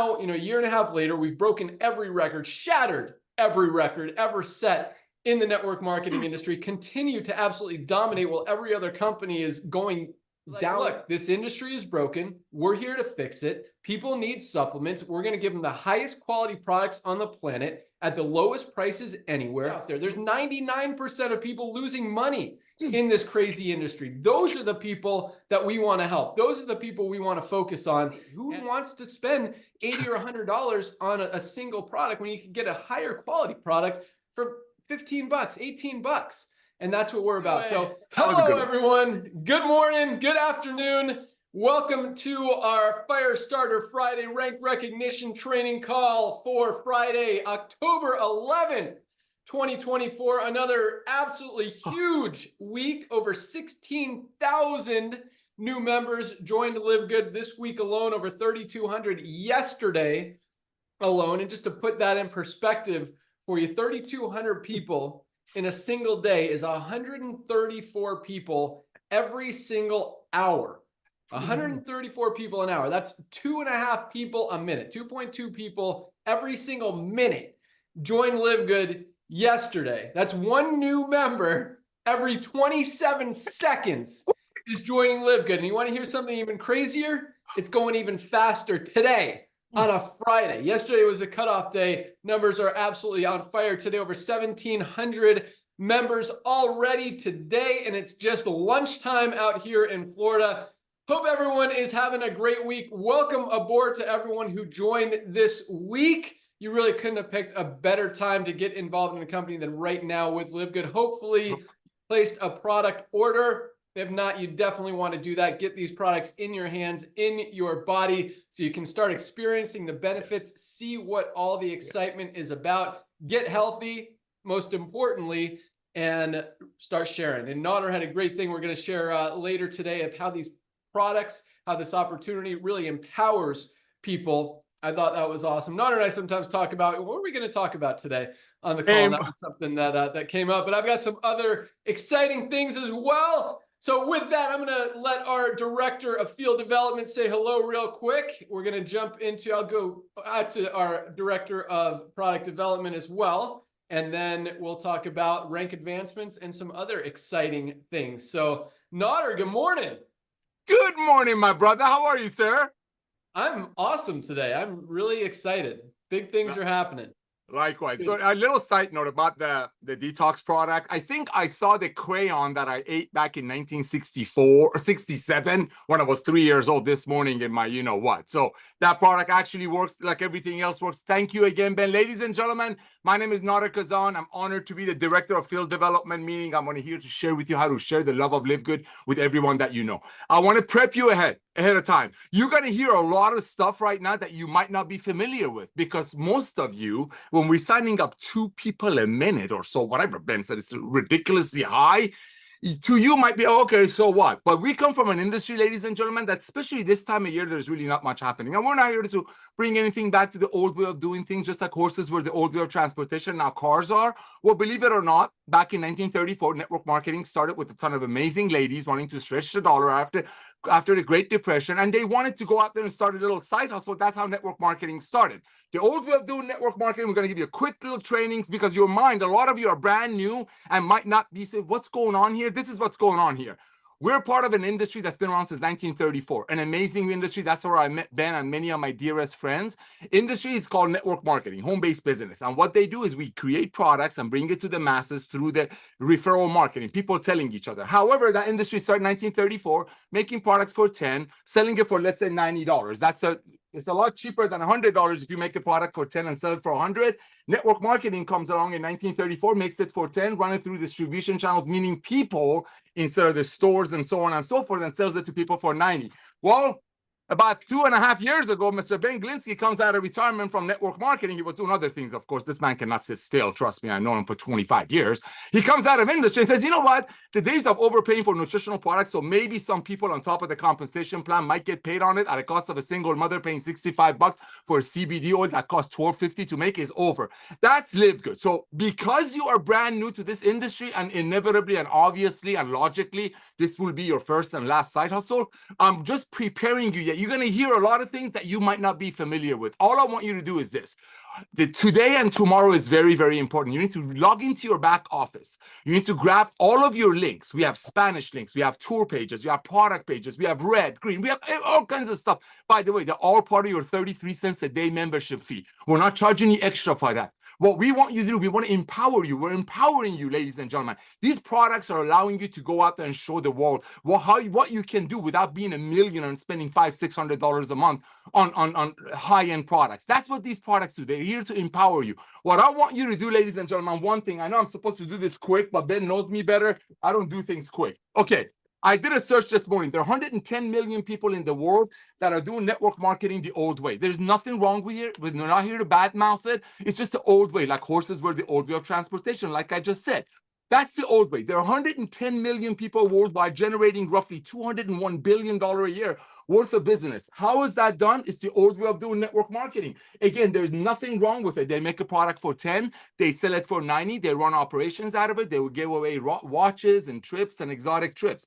a year and a half later, we've broken every record, shattered every record ever set in the network marketing industry, continue to absolutely dominate while every other company is going down. Look, this industry is broken. We're here to fix it. People need supplements. We're going to give them the highest quality products on the planet at the lowest prices anywhere out there. There's 99% of people losing money in this crazy industry. Those are the people that we want to help. Those are the people we want to focus on. Who wants to spend $80 or $100 on a single product when you can get a higher quality product for $15, $18? And that's what we're about. So hello, everyone. Good morning. Good afternoon. Welcome to our Firestarter Friday rank recognition training call for Friday, October 11th, 2024. Another absolutely huge week. Over 16,000 new members joined LiveGood this week alone, over 3,200 yesterday alone. And just to put that in perspective for you, 3,200 people in a single day is 134 people every single hour. 134 people an hour. That's 2.5 people a minute. 2.2 people every single minute joined LiveGood yesterday. That's one new member every 27 seconds is joining LiveGood. And you want to hear something even crazier? It's going even faster today on a Friday. Yesterday was a cutoff day. Numbers are absolutely on fire today. Over 1,700 members already today, and it's just lunchtime out here in Florida. Hope everyone is having a great week. Welcome aboard to everyone who joined this week. You really couldn't have picked a better time to get involved in the company than right now with LiveGood. Hopefully, you placed a product order. If not, you definitely want to do that. Get these products in your hands, in your body, so you can start experiencing the benefits, see what all the excitement is about, get healthy, most importantly, and start sharing. And Nader had a great thing we're going to share later today of how these products, how this opportunity really empowers people. I thought that was awesome. Nader and I sometimes talk about, what are we going to talk about today on the call? And that was something that came up, but I've got some other exciting things as well. So with that, I'm going to let our director of field development say hello real quick. We're going to jump into, I'll go out to our director of product development as well. And then we'll talk about rank advancements and some other exciting things. So Nader, good morning. Good morning, my brother. How are you, sir? I'm awesome today. I'm really excited. Big things are happening. Likewise. So a little side note about the detox product. I think I saw the crayon that I ate back in 1964 or 67 when I was 3 years old this morning in my you-know-what. So that product actually works like everything else works. Thank you again, Ben. Ladies and gentlemen, my name is Nader Kazan. I'm honored to be the director of field development, meaning I'm here to share with you how to share the love of LiveGood with everyone that you know. I want to prep you ahead of time. You're going to hear a lot of stuff right now that you might not be familiar with, because most of you, when we're signing up 2 people a minute or so, whatever Ben said, it's ridiculously high. To you might be, okay, so what? But we come from an industry, ladies and gentlemen, that especially this time of year, there's really not much happening. And we're not here to bring anything back to the old way of doing things, just like horses were the old way of transportation, now cars are. Well, believe it or not, back in 1934, network marketing started with a ton of amazing ladies wanting to stretch the dollar after the Great Depression, and they wanted to go out there and start a little side hustle. That's how network marketing started. The old way of doing network marketing, we're going to give you quick little trainings, because your mind, a lot of you are brand new and might not be saying, what's going on here? This is what's going on here. We're part of an industry that's been around since 1934, an amazing industry. That's where I met Ben and many of my dearest friends. Industry is called network marketing, home-based business. And what they do is we create products and bring it to the masses through the referral marketing, people telling each other. However, that industry started in 1934, making products for $10, selling it for, let's say, $90. It's a lot cheaper than $100 if you make a product for 10 and sell it for 100. Network marketing comes along in 1934, makes it for 10, run it through distribution channels, meaning people instead of the stores and so on and so forth, and sells it to people for 90. Well, about 2.5 years ago, Mr. Ben Glinksy comes out of retirement from network marketing. He was doing other things, of course. This man cannot sit still. Trust me, I know him for 25 years. He comes out of industry and says, you know what? The days of overpaying for nutritional products, so maybe some people on top of the compensation plan might get paid on it at a cost of a single mother paying $65 for a CBD oil that costs $12.50 to make, is over. That's LiveGood. So because you are brand new to this industry, and inevitably and obviously and logically, this will be your first and last side hustle, I'm just preparing you. You're going to hear a lot of things that you might not be familiar with. All I want you to do is this. The today and tomorrow is very, very important. You need to log into your back office. You need to grab all of your links. We have Spanish links. We have tour pages. We have product pages. We have red, green. We have all kinds of stuff. By the way, they're all part of your 33 cents a day membership fee. We're not charging you extra for that. What we want you to do, we want to empower you. We're empowering you, ladies and gentlemen. These products are allowing you to go out there and show the world what you can do without being a millionaire and spending $500-600 a month on high-end products. That's what these products do. They're here to empower you. What I want you to do, ladies and gentlemen, one thing, I know I'm supposed to do this quick, but Ben knows me better. I don't do things quick. Okay. I did a search this morning. There are 110 million people in the world that are doing network marketing the old way. There's nothing wrong with it. We're not here to badmouth it. It's just the old way, like horses were the old way of transportation, like I just said. That's the old way. There are 110 million people worldwide generating roughly $201 billion a year worth of business. How is that done? It's the old way of doing network marketing. Again, there's nothing wrong with it. They make a product for 10, they sell it for 90, they run operations out of it, they will give away watches and trips and exotic trips.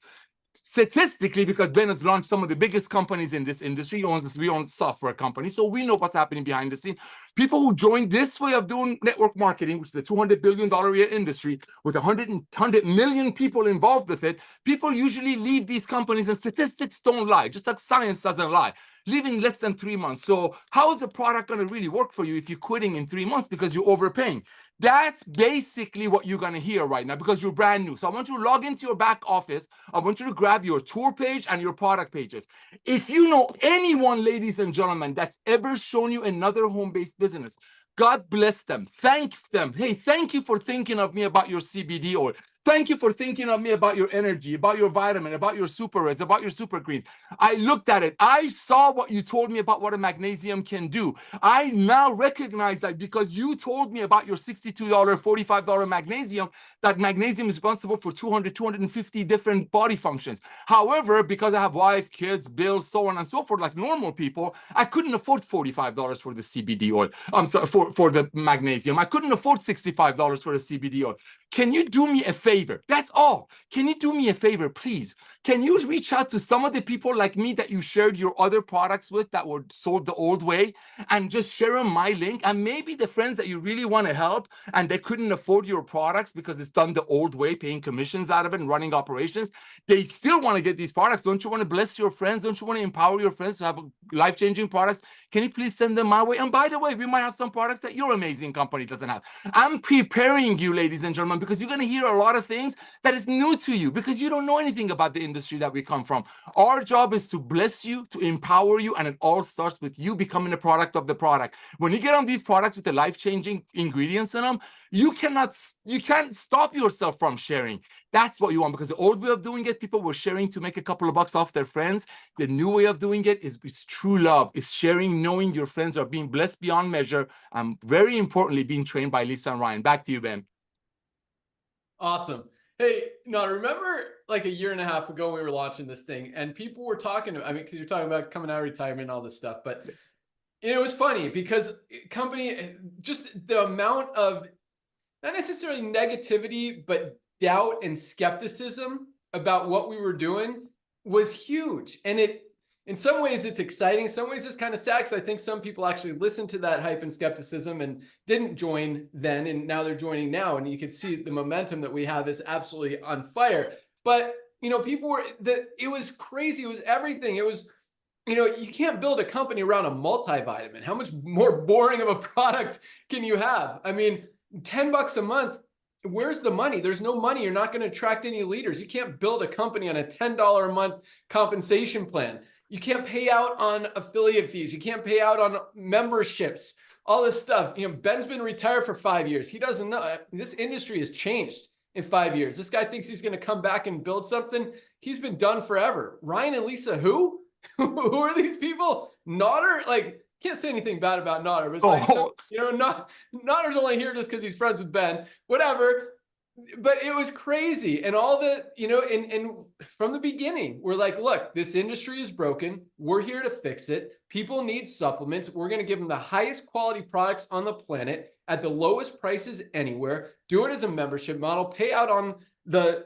Statistically, because Ben has launched some of the biggest companies in this industry, we own software companies, so we know what's happening behind the scene. People who join this way of doing network marketing, which is a $200 billion a year industry with 100 million people involved with it, people usually leave these companies, and statistics don't lie, just like science doesn't lie, leaving less than 3 months. So how is the product going to really work for you if you're quitting in 3 months because you're overpaying? That's basically what you're going to hear right now because you're brand new. So I want you to log into your back office. I want you to grab your tour page and your product pages. If you know anyone, ladies and gentlemen, that's ever shown you another home-based business, God bless them. Thank them. Hey, thank you for thinking of me about your CBD oil. Thank you for thinking of me about your energy, about your vitamin, about your super reds, about your super greens. I looked at it. I saw what you told me about what a magnesium can do. I now recognize that because you told me about your $62, $45 magnesium, that magnesium is responsible for 200, 250 different body functions. However, because I have wife, kids, bills, so on and so forth, like normal people, I couldn't afford $45 for the CBD oil. I'm sorry, for the magnesium. I couldn't afford $65 for the CBD oil. Can you do me a favor? That's all. Can you do me a favor, please? Can you reach out to some of the people like me that you shared your other products with that were sold the old way and just share them my link? And maybe the friends that you really want to help and they couldn't afford your products because it's done the old way, paying commissions out of it and running operations, they still want to get these products. Don't you want to bless your friends? Don't you want to empower your friends to have life-changing products? Can you please send them my way? And by the way, we might have some products that your amazing company doesn't have. I'm preparing you, ladies and gentlemen, because you're going to hear a lot of things that is new to you because you don't know anything about the industry that we come from. Our job is to bless you, to empower you, and it all starts with you becoming a product of the product. When you get on these products with the life-changing ingredients in them, you can't stop yourself from sharing. That's what you want, because the old way of doing it, people were sharing to make a couple of bucks off their friends. The new way of doing it is true love. It's sharing, knowing your friends are being blessed beyond measure, and very importantly, being trained by Lisa and Ryan. Back to you, Ben. Awesome. Hey, no, remember like a year and a half ago when we were launching this thing and people were talking to, I mean, because you're talking about coming out of retirement and all this stuff, but it was funny because company, just the amount of not necessarily negativity, but doubt and skepticism about what we were doing was huge. And in some ways it's exciting. In some ways it's kind of sad because I think some people actually listened to that hype and skepticism and didn't join then, and now they're joining now. And you can see the momentum that we have is absolutely on fire. But, you know, people were, it was crazy. It was everything. It was, you know, you can't build a company around a multivitamin. How much more boring of a product can you have? I mean, $10 a month, where's the money? There's no money. You're not going to attract any leaders. You can't build a company on a $10 a month compensation plan. You can't pay out on affiliate fees. You can't pay out on memberships, all this stuff. You know, Ben's been retired for 5 years. He doesn't know. This industry has changed in 5 years. This guy thinks he's going to come back and build something. He's been done forever. Ryan and Lisa, who? Who are these people? Nodder? Like, can't say anything bad about Nodder, but it's like, you know, Nodder's only here just because he's friends with Ben, whatever. But it was crazy. And all the, you know, and from the beginning, we're like, look, this industry is broken. We're here to fix it. People need supplements. We're going to give them the highest quality products on the planet at the lowest prices anywhere. Do it as a membership model, pay out on the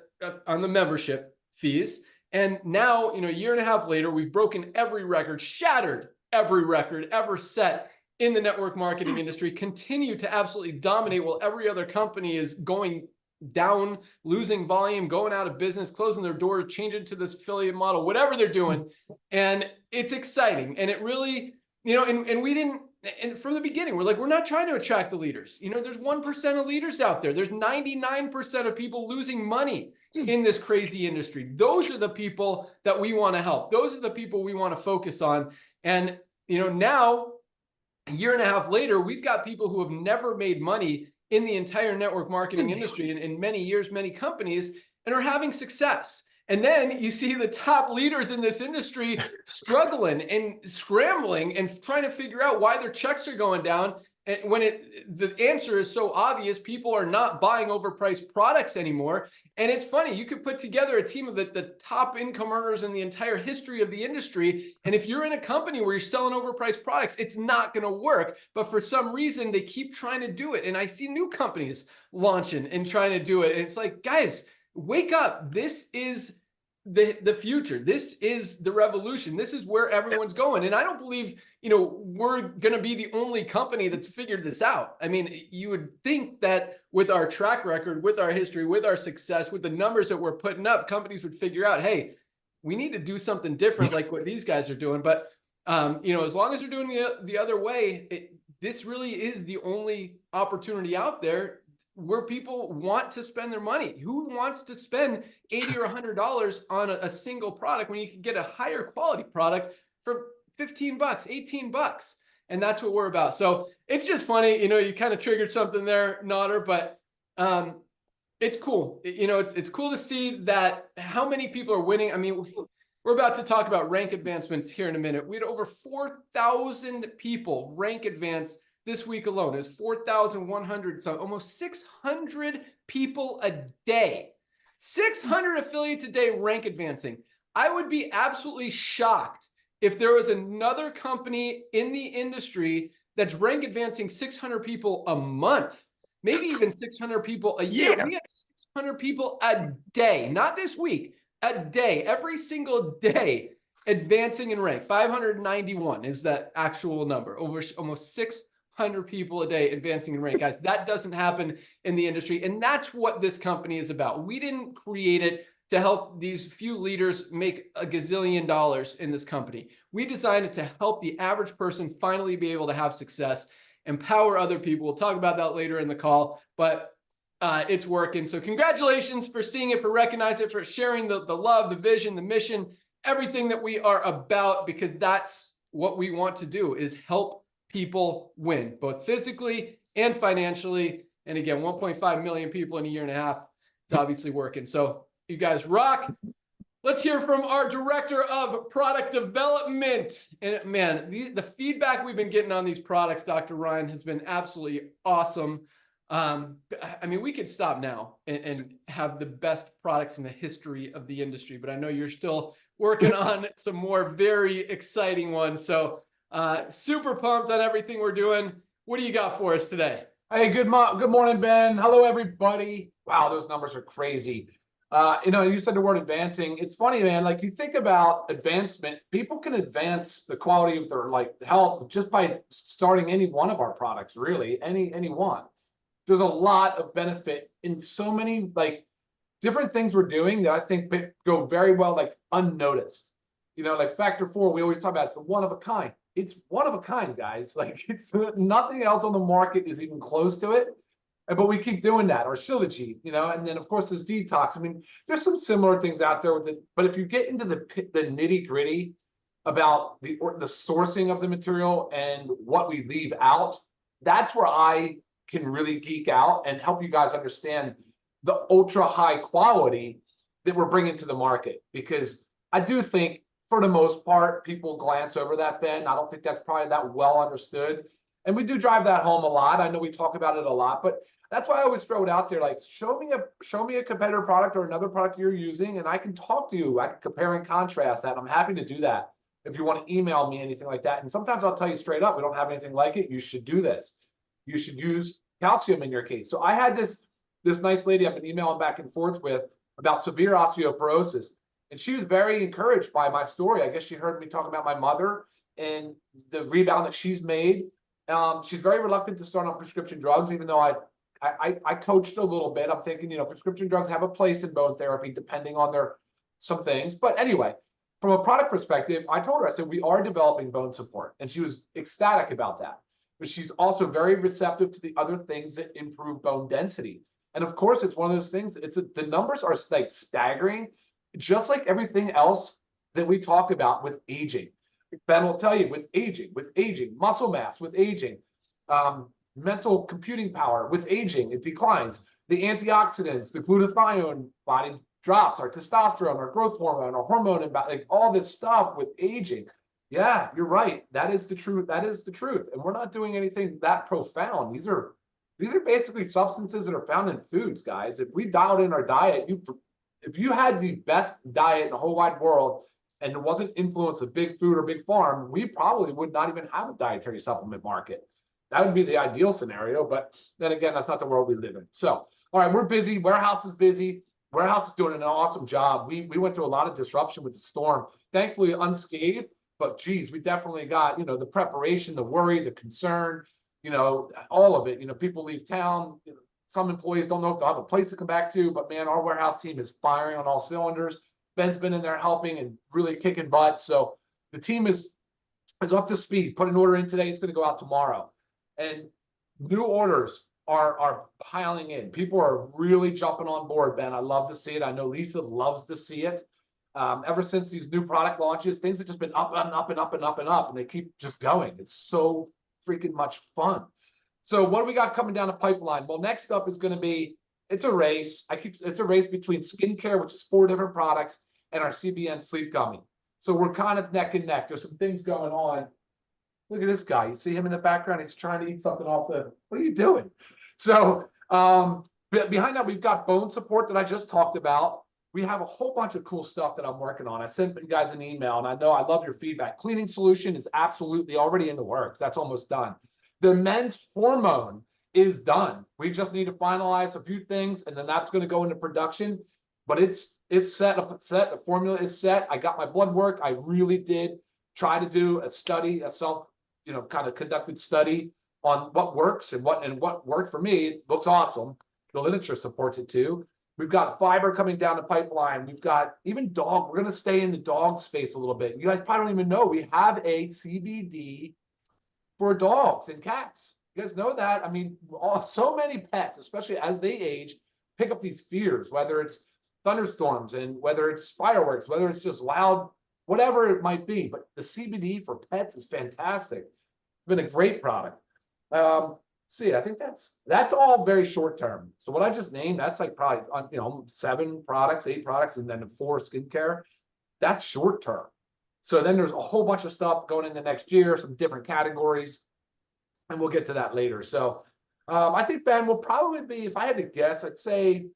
membership fees. And now, a year and a half later, we've broken every record, shattered every record ever set in the network marketing industry, continue to absolutely dominate while every other company is going down, losing volume, going out of business, closing their doors, changing to this affiliate model, whatever they're doing. And it's exciting. And it really, and we didn't, and from the beginning, we're like, we're not trying to attract the leaders. There's 1% of leaders out there. There's 99% of people losing money in this crazy industry. Those are the people that we want to help. Those are the people we want to focus on. And, now a year and a half later, we've got people who have never made money in the entire network marketing industry in many years, many companies, and are having success. And then you see the top leaders in this industry struggling and scrambling and trying to figure out why their checks are going down. And when the answer is so obvious, people are not buying overpriced products anymore. And it's funny, you could put together a team of the top income earners in the entire history of the industry. And if you're in a company where you're selling overpriced products, it's not going to work. But for some reason, they keep trying to do it. And I see new companies launching and trying to do it. And it's like, guys, wake up. This is the future. This is the revolution. This is where everyone's going. And I don't believe, we're going to be the only company that's figured this out. I mean, you would think that with our track record, with our history, with our success, with the numbers that we're putting up, companies would figure out, hey, we need to do something different like what these guys are doing. But, as long as they're doing the other way, this really is the only opportunity out there where people want to spend their money. Who wants to spend $80 or $100 on a single product when you can get a higher quality product for $15, $18? And that's what we're about. So it's just funny, you kind of triggered something there, Nodder, but it's cool. It's cool to see that how many people are winning. I mean, we're about to talk about rank advancements here in a minute. We had over 4,000 people rank advance this week alone. Is 4,100, so almost 600 people a day. 600 affiliates a day rank advancing. I would be absolutely shocked if there was another company in the industry that's rank advancing 600 people a month, maybe even 600 people a year. Yeah. We had 600 people a day, not this week, a day, every single day advancing in rank. 591 is that actual number, over almost 600 people a day advancing in rank. Guys, that doesn't happen in the industry. And that's what this company is about. We didn't create it to help these few leaders make a gazillion dollars in this company. We designed it to help the average person finally be able to have success, empower other people. We'll talk about that later in the call, but it's working. So congratulations for seeing it, for recognizing it, for sharing the love, the vision, the mission, everything that we are about, because that's what we want to do, is help people win, both physically and financially. And again, 1.5 million people in a year and a half. It's obviously working. So you guys rock. Let's hear from our director of product development. And man, the feedback we've been getting on these products, Dr. Ryan, has been absolutely awesome. I mean, we could stop now and have the best products in the history of the industry, but I know you're still working on some more very exciting ones. So super pumped on everything we're doing. What do you got for us today? Hey, good morning, Ben. Hello, everybody. Wow, those numbers are crazy. You said the word advancing. It's funny, man. Like, you think about advancement, people can advance the quality of their health just by starting any one of our products, really, any one. There's a lot of benefit in so many different things we're doing that I think go very well unnoticed. Like Factor 4, we always talk about, it's the one of a kind. It's one of a kind, guys. It's nothing else on the market is even close to it. But we keep doing that, or Shilajit, and then of course there's detox. I mean, there's some similar things out there with it, but if you get into the nitty gritty about the sourcing of the material and what we leave out, that's where I can really geek out and help you guys understand the ultra high quality that we're bringing to the market. Because I do think, for the most part, people glance over that, Ben. I don't think that's probably that well understood. And we do drive that home a lot. I know we talk about it a lot, but that's why I always throw it out there. Show me a competitor product or another product you're using, and I can talk to you. I can compare and contrast that. I'm happy to do that. If you want to email me anything like that, and sometimes I'll tell you straight up, we don't have anything like it. You should do this. You should use calcium in your case. So I had this nice lady I've been emailing back and forth with about severe osteoporosis. And she was very encouraged by my story. I guess she heard me talk about my mother and the rebound that she's made. She's very reluctant to start on prescription drugs, even though I coached a little bit. I'm thinking, prescription drugs have a place in bone therapy, depending on some things. But anyway, from a product perspective, I told her, I said, we are developing bone support. And she was ecstatic about that. But she's also very receptive to the other things that improve bone density. And of course, it's one of those things, the numbers are like staggering, just like everything else that we talk about with aging. Ben will tell you, with aging, muscle mass, with aging, mental computing power, with aging, it declines. The antioxidants, the glutathione, body drops, our testosterone, our growth hormone, our hormone, like all this stuff with aging. Yeah, you're right. That is the truth. That is the truth. And we're not doing anything that profound. These are basically substances that are found in foods, guys. If we dialed in our diet, if you had the best diet in the whole wide world and it wasn't influence of big food or big farm, we probably would not even have a dietary supplement market. That would be the ideal scenario. But then again, that's not the world we live in. So, all right, we're busy. Warehouse is busy. Warehouse is doing an awesome job. We went through a lot of disruption with the storm, thankfully unscathed. But geez, we definitely got, the preparation, the worry, the concern, all of it. People leave town. Some employees don't know if they'll have a place to come back to, but man, our warehouse team is firing on all cylinders. Ben's been in there helping and really kicking butt. So the team is up to speed. Put an order in today. It's going to go out tomorrow. And new orders are piling in. People are really jumping on board, Ben. I love to see it. I know Lisa loves to see it. Ever since these new product launches, things have just been up and up and up and up and up, and they keep just going. It's so freaking much fun. So what do we got coming down the pipeline? Well, next up is going to be, it's a race. It's a race between skincare, which is 4 different products, and our CBN sleep gummy. So we're kind of neck and neck. There's some things going on. Look at this guy. You see him in the background? He's trying to eat something off the, what are you doing? So behind that, we've got bone support that I just talked about. We have a whole bunch of cool stuff that I'm working on. I sent you guys an email, and I know I love your feedback. Cleaning solution is absolutely already in the works. That's almost done. The men's hormone is done. We just need to finalize a few things, and then that's going to go into production. But it's set. The formula is set. I got my blood work. I really did try to do a study, a self, kind of conducted study on what works and what worked for me. It looks awesome. The literature supports it too. We've got fiber coming down the pipeline. We've got even dog. We're going to stay in the dog space a little bit. You guys probably don't even know we have a CBD for dogs and cats. You guys know that? I mean, so many pets, especially as they age, pick up these fears, whether it's thunderstorms and whether it's fireworks, whether it's just loud, whatever it might be. But the CBD for pets is fantastic. It's been a great product. See, I think that's all very short term. So what I just named, that's like probably 7 products, 8 products, and then 4 skincare. That's short term. So then there's a whole bunch of stuff going into next year, some different categories, and we'll get to that later. So I think, Ben, will probably be, if I had to guess, I'd say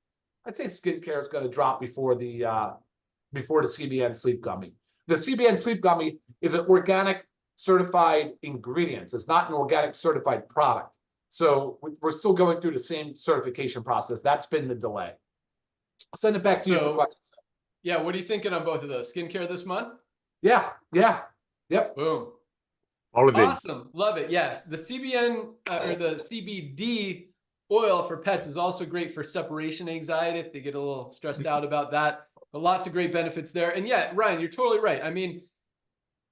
skincare is going to drop before the CBN sleep gummy. The CBN sleep gummy is an organic certified ingredients. It's not an organic certified product. So we're still going through the same certification process. That's been the delay. I'll send it back to you for questions. Yeah, what are you thinking on both of those? Skincare this month? Yeah. Yep. Boom. All of these. Awesome. Love it. Yes. The CBN or the CBD oil for pets is also great for separation anxiety if they get a little stressed out about that. But lots of great benefits there. And yeah, Ryan, you're totally right. I mean,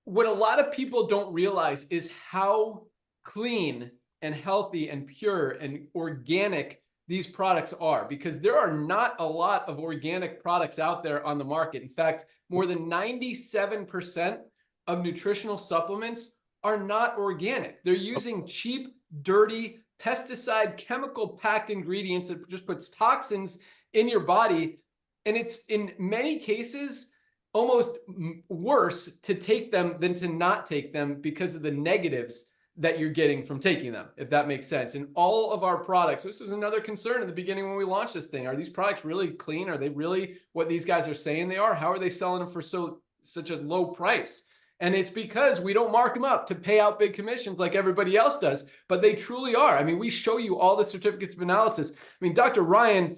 what a lot of people don't realize is how clean and healthy and pure and organic these products are, because there are not a lot of organic products out there on the market. In fact, more than 97% of nutritional supplements are not organic. They're using cheap, dirty, pesticide, chemical-packed ingredients that just puts toxins in your body. And it's in many cases almost worse to take them than to not take them because of the negatives that you're getting from taking them, if that makes sense. And all of our products, this was another concern in the beginning when we launched this thing. Are these products really clean? Are they really what these guys are saying they are? How are they selling them for such a low price? And it's because we don't mark them up to pay out big commissions like everybody else does, but they truly are. I mean, we show you all the certificates of analysis. I mean, Dr. Ryan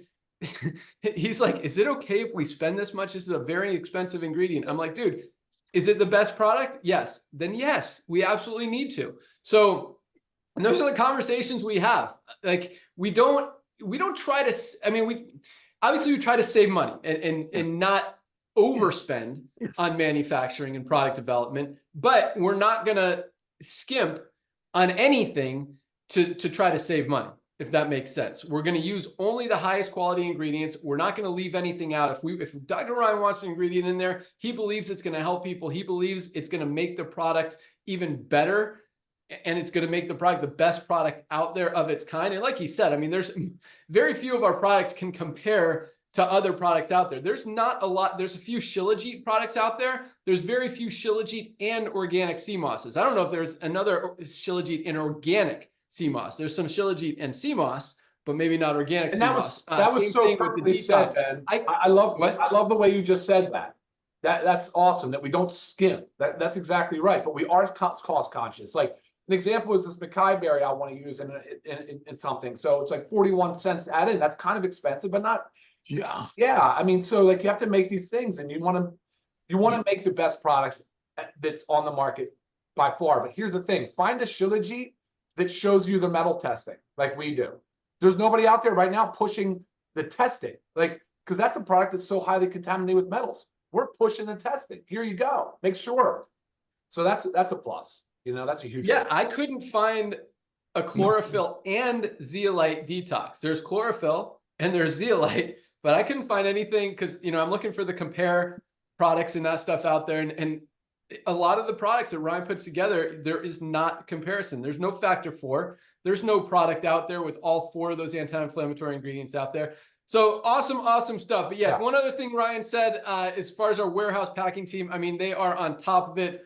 he's like, is it okay if we spend this much? This is a very expensive ingredient. I'm like, dude, is it the best product? Yes. Then yes, we absolutely need to. So, and those are the conversations we have. Like, we don't try to, I mean, we try to save money and not overspend on manufacturing and product development, but we're not going to skimp on anything to try to save money, if that makes sense. We're going to use only the highest quality ingredients. We're not going to leave anything out. If Dr. Ryan wants an ingredient in there, he believes it's going to help people. He believes it's going to make the product even better, and it's going to make the product the best product out there of its kind. And like he said, I mean, there's very few of our products can compare to other products out there. There's not a lot. There's a few Shilajit products out there. There's very few Shilajit and organic sea mosses. I don't know if there's another Shilajit and organic sea moss. There's some Shilajit and sea moss, but maybe not organic sea moss. That was so perfectly said, Ben. I love the way you just said that. That's awesome that we don't skimp. That's exactly right. But we are cost conscious. Like an example is this Mackay berry I want to use in something. So it's like 41 cents added. That's kind of expensive, but not. Yeah. I mean, so like you have to make these things, and you want to make the best products that's on the market by far. But here's the thing: find a Shilajit that shows you the metal testing like we do. There's nobody out there right now pushing the testing, like, because that's a product that's so highly contaminated with metals. We're pushing the testing. Here you go. Make sure. So that's a plus. You know, that's a huge. Yeah, I couldn't find a chlorophyll and zeolite detox. There's chlorophyll and there's zeolite, but I couldn't find anything because, you know, I'm looking for the compare products and that stuff out there. And a lot of the products that Ryan puts together, there is not comparison. There's no factor 4. There's no product out there with all 4 of those anti-inflammatory ingredients out there. So awesome stuff. But yes, one other thing Ryan said, as far as our warehouse packing team, I mean, they are on top of it.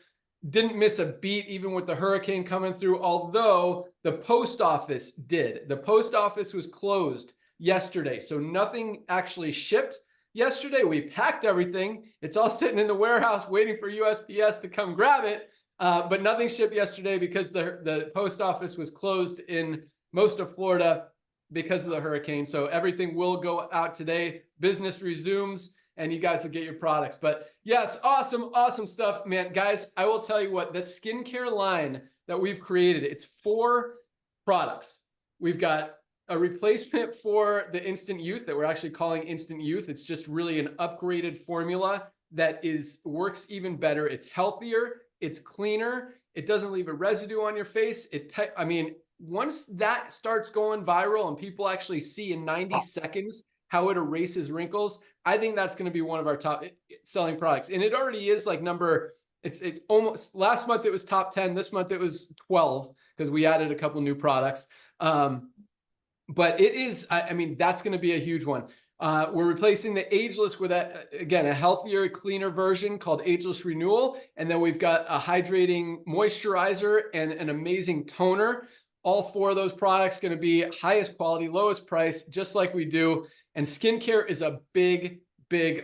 Didn't miss a beat, even with the hurricane coming through, although the post office did. The post office was closed yesterday, so nothing actually shipped yesterday. We packed everything. It's all sitting in the warehouse waiting for USPS to come grab it, but nothing shipped yesterday because the post office was closed in most of Florida because of the hurricane. So everything will go out today. Business resumes, and you guys will get your products. But yes, awesome stuff, man. Guys, I will tell you what, the skincare line that we've created, it's 4 products. We've got a replacement for the Instant Youth that we're actually calling Instant Youth. It's just really an upgraded formula that works even better. It's healthier, it's cleaner, it doesn't leave a residue on your face. I mean, once that starts going viral and people actually see in 90 seconds how it erases wrinkles, I think that's going to be one of our top selling products. And it already is like it's almost, last month it was top 10. This month it was 12 because we added a couple new products. But it is, I mean, that's going to be a huge one. We're replacing the Ageless with, again, a healthier, cleaner version called Ageless Renewal. And then we've got a hydrating moisturizer and an amazing toner. All 4 of those products going to be highest quality, lowest price, just like we do. And skincare is a big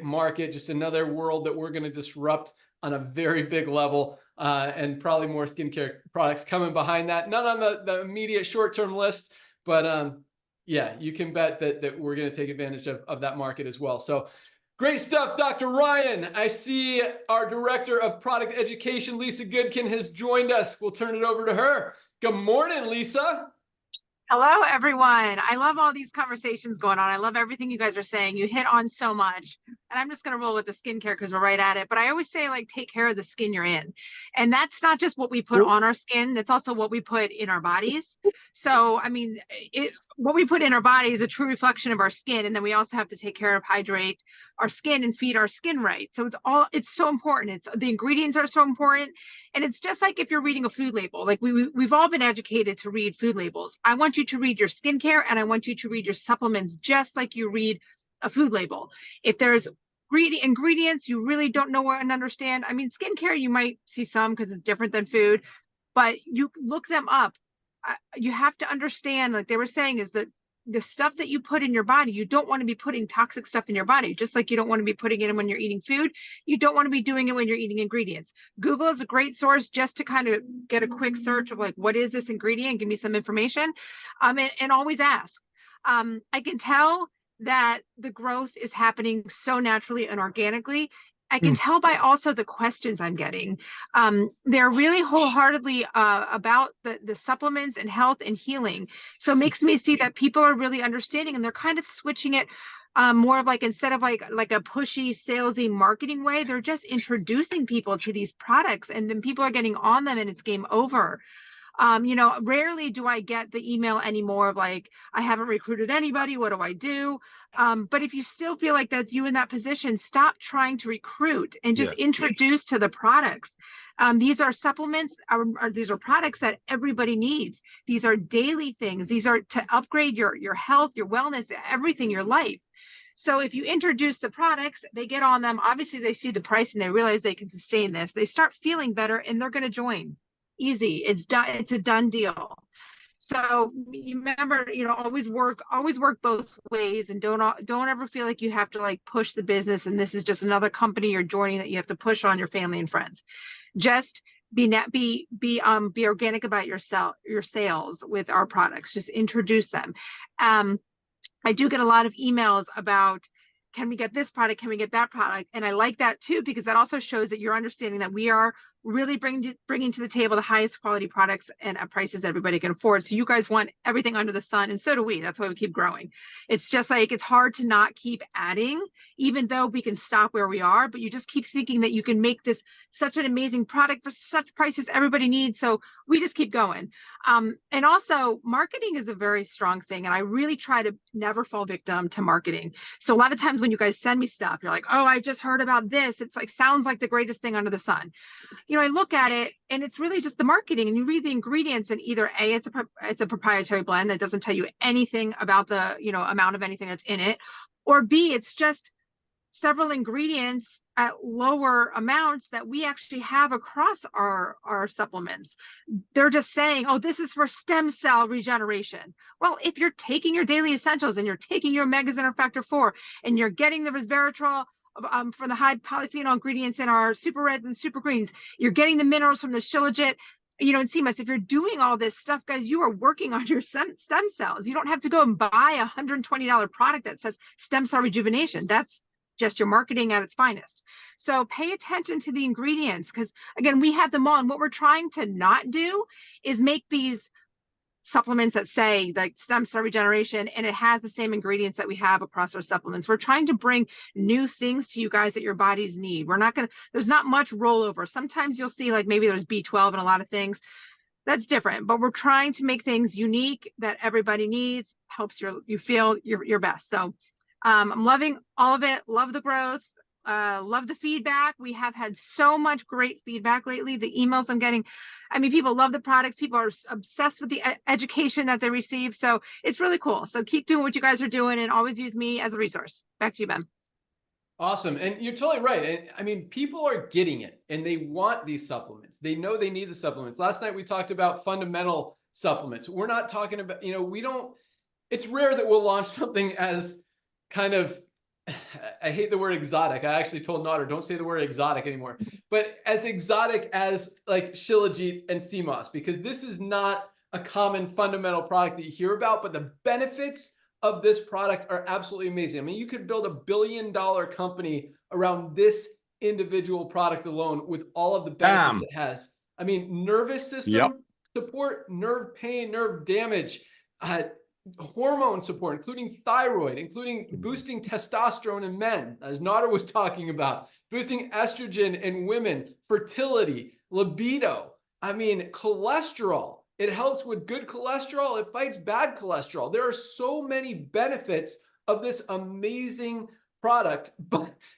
market, just another world that we're going to disrupt on a very big level, and probably more skincare products coming behind that. Not on the immediate short-term list, but yeah, you can bet that we're going to take advantage of that market as well. So great stuff, Dr. Ryan. I see our Director of Product Education, Lisa Goodkin, has joined us. We'll turn it over to her. Good morning, Lisa. Hello, everyone. I love all these conversations going on. I love everything you guys are saying. You hit on so much. And I'm just going to roll with the skincare because we're right at it. But I always say, like, take care of the skin you're in. And that's not just what we put on our skin. That's also what we put in our bodies. So, I mean, what we put in our body is a true reflection of our skin. And then we also have to take care of, hydrate our skin and feed our skin right. So it's so important. The ingredients are so important. And it's just like if you're reading a food label, like we've all been educated to read food labels. I want you to read your skincare and I want you to read your supplements just like you read a food label. If there's ingredients you really don't know and understand, I mean, skincare, you might see some because it's different than food, but you look them up. You have to understand, like they were saying, is that the stuff that you put in your body, you don't want to be putting toxic stuff in your body, just like you don't want to be putting it in when you're eating food. You don't want to be doing it when you're eating ingredients. Google is a great source just to kind of get a quick search of like, what is this ingredient? Give me some information, and always ask. I can tell that the growth is happening so naturally and organically. I can tell by also the questions I'm getting. They're really wholeheartedly about the supplements and health and healing. So it makes me see that people are really understanding, and they're kind of switching it more of like, instead of like a pushy, salesy marketing way, they're just introducing people to these products, and then people are getting on them and it's game over. Rarely do I get the email anymore of like, I haven't recruited anybody, what do I do? But if you still feel like that's you in that position, stop trying to recruit and just introduce to the products. These are supplements, these are products that everybody needs. These are daily things. These are to upgrade your health, your wellness, everything, your life. So if you introduce the products, they get on them. Obviously, they see the price and they realize they can sustain this. They start feeling better and they're going to join. Easy. It's done. It's a done deal. So you remember, always work both ways, and don't ever feel like you have to like push the business and this is just another company you're joining that you have to push on your family and friends. Just be organic about your sales with our products. Just introduce them. I do get a lot of emails about, can we get this product? Can we get that product? And I like that too, because that also shows that you're understanding that we are really bringing to the table the highest quality products and at prices everybody can afford. So you guys want everything under the sun, and so do we. That's why we keep growing. It's just like, it's hard to not keep adding, even though we can stop where we are, but you just keep thinking that you can make this such an amazing product for such prices everybody needs. So we just keep going. And also marketing is a very strong thing. And I really try to never fall victim to marketing. So a lot of times when you guys send me stuff, you're like, oh, I just heard about this. It's like, sounds like the greatest thing under the sun. I look at it and it's really just the marketing, and you read the ingredients, and either A, it's a proprietary blend that doesn't tell you anything about the, amount of anything that's in it, or B, it's just several ingredients at lower amounts that we actually have across our supplements. They're just saying, oh, this is for stem cell regeneration. Well, if you're taking your daily essentials and you're taking your omegas and our factor 4 and you're getting the resveratrol from the high polyphenol ingredients in our super reds and super greens, you're getting the minerals from the shilajit, and CMS. If you're doing all this stuff, guys, you are working on your stem cells. You don't have to go and buy a $120 product that says stem cell rejuvenation. That's just your marketing at its finest. So pay attention to the ingredients, because again, we have them all. And what we're trying to not do is make these supplements that say like stem cell regeneration and it has the same ingredients that we have across our supplements. We're trying to bring new things to you guys that your bodies need. There's not much rollover. Sometimes you'll see like maybe there's B12 and a lot of things. That's different, but we're trying to make things unique that everybody needs, helps you feel your best. So I'm loving all of it. Love the growth. Love the feedback. We have had so much great feedback lately. The emails I'm getting, people love the products. People are obsessed with the education that they receive. So it's really cool. So keep doing what you guys are doing and always use me as a resource. Back to you, Ben. Awesome. And you're totally right. And people are getting it and they want these supplements. They know they need the supplements. Last night we talked about fundamental supplements. We're not talking about, it's rare that we'll launch something as kind of, I hate the word exotic. I actually told Nader, don't say the word exotic anymore, but as exotic as like shilajit and sea moss, because this is not a common fundamental product that you hear about, but the benefits of this product are absolutely amazing. You could build $1 billion company around this individual product alone with all of the benefits it has. Nervous system support, nerve pain, nerve damage, hormone support, including thyroid, including boosting testosterone in men, as Nader was talking about, boosting estrogen in women, fertility, libido. Cholesterol. It helps with good cholesterol. It fights bad cholesterol. There are so many benefits of this amazing product.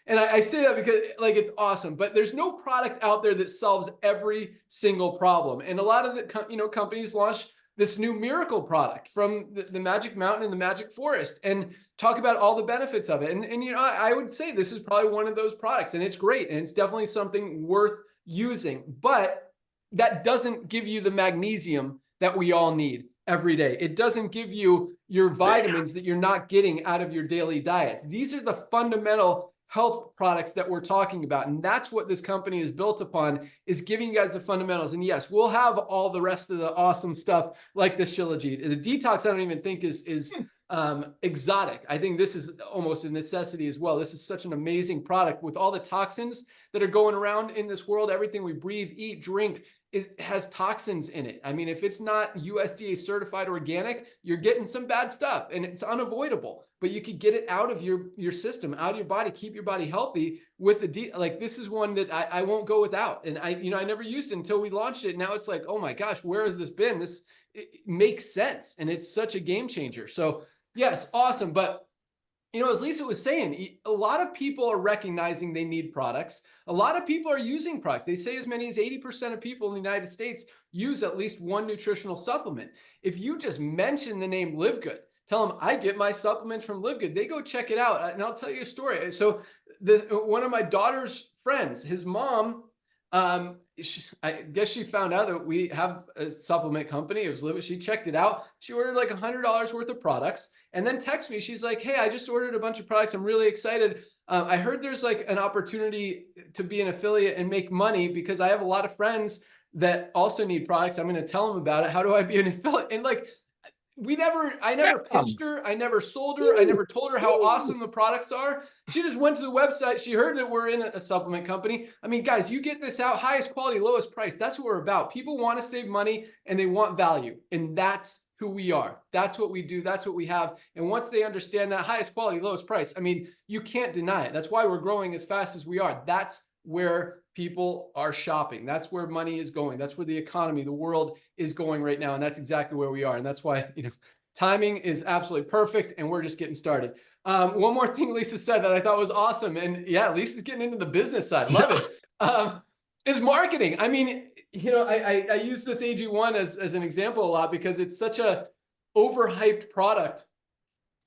And I say that because it's awesome, but there's no product out there that solves every single problem. And a lot of the companies launch this new miracle product from the Magic Mountain and the Magic Forest and talk about all the benefits of it. And I would say this is probably one of those products, and it's great. And it's definitely something worth using, but that doesn't give you the magnesium that we all need every day. It doesn't give you your vitamins that you're not getting out of your daily diet. These are the fundamental health products that we're talking about. And that's what this company is built upon, is giving you guys the fundamentals. And yes, we'll have all the rest of the awesome stuff like the shilajit. The detox, I don't even think is exotic. I think this is almost a necessity as well. This is such an amazing product with all the toxins that are going around in this world. Everything we breathe, eat, drink, it has toxins in it. I mean, if it's not USDA certified organic, you're getting some bad stuff and it's unavoidable, but you could get it out of your system, out of your body, keep your body healthy with like this is one that I won't go without. And I never used it until we launched it. Now it's like, oh my gosh, where has this been? It makes sense. And it's such a game changer. So yes, awesome. But as Lisa was saying, a lot of people are recognizing they need products. A lot of people are using products. They say as many as 80% of people in the United States use at least one nutritional supplement. If you just mention the name LiveGood, tell them I get my supplements from LiveGood, they go check it out. And I'll tell you a story. So one of my daughter's friends, his mom, I guess she found out that we have a supplement company. It was LiveGood. She checked it out. She ordered like $100 worth of products and then texted me. She's like, hey, I just ordered a bunch of products. I'm really excited. I heard there's like an opportunity to be an affiliate and make money because I have a lot of friends that also need products. I'm going to tell them about it. How do I be an affiliate? And like, I never pitched her. I never sold her. I never told her how awesome the products are. She just went to the website. She heard that we're in a supplement company. I mean, guys, you get this out, highest quality, lowest price. That's what we're about. People want to save money and they want value. And that's who we are. That's what we do. That's what we have. And once they understand that highest quality, lowest price, I mean, you can't deny it. That's why we're growing as fast as we are. That's where people are shopping. That's where money is going. That's where the economy, the world is going right now. And that's exactly where we are. And that's why, timing is absolutely perfect. And we're just getting started. One more thing Lisa said that I thought was awesome. And yeah, Lisa's getting into the business side. Love it. Is marketing. I mean, I use this AG1 as an example a lot because it's such a overhyped product.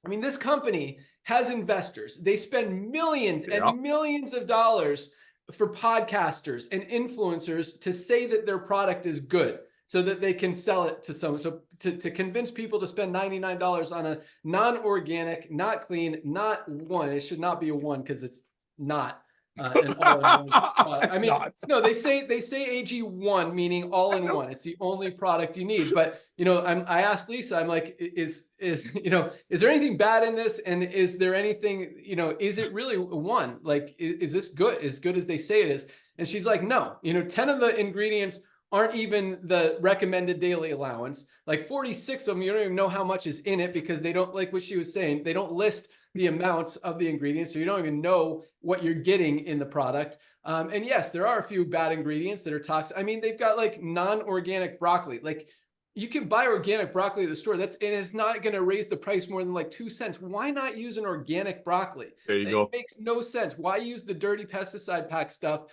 I mean, this company has investors. They spend millions and millions of dollars for podcasters and influencers to say that their product is good so that they can sell it to someone. So to convince people to spend $99 on a non-organic, not clean, not one, it should not be a one because it's not an all-in-one product. I mean, no, they say AG1, meaning all-in-one. It's the only product you need. But, I asked Lisa, I'm like, is there anything bad in this? And is there anything, is it really one? Like, is this good? As good as they say it is? And she's like, no, 10 of the ingredients aren't even the recommended daily allowance. Like 46 of them, you don't even know how much is in it because they don't, like what she was saying, they don't list the amounts of the ingredients. So you don't even know what you're getting in the product. And yes, there are a few bad ingredients that are toxic. I mean, they've got like non-organic broccoli. Like you can buy organic broccoli at the store. And it's not going to raise the price more than like 2 cents. Why not use an organic broccoli? There you go. It makes no sense. Why use the dirty pesticide pack stuff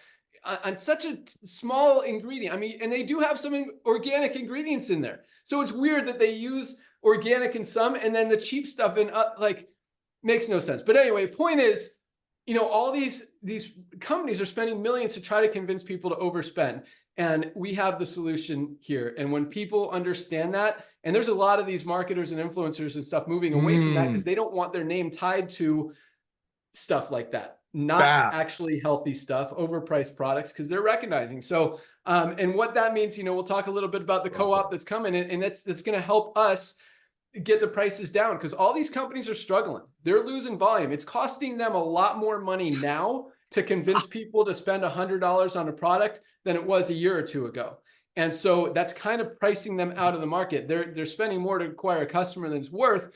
on such a small ingredient? I mean, and they do have some organic ingredients in there. So it's weird that they use organic in some and then the cheap stuff in makes no sense. But anyway, point is, all these companies are spending millions to try to convince people to overspend. And we have the solution here. And when people understand that, and there's a lot of these marketers and influencers and stuff moving away from that because they don't want their name tied to stuff like that. Not actually healthy stuff, overpriced products, because they're recognizing. So, and what that means, we'll talk a little bit about the co-op that's coming, and that's going to help us get the prices down because all these companies are struggling. They're losing volume. It's costing them a lot more money now to convince people to spend $100 on a product than it was a year or two ago. And so that's kind of pricing them out of the market. They're spending more to acquire a customer than it's worth,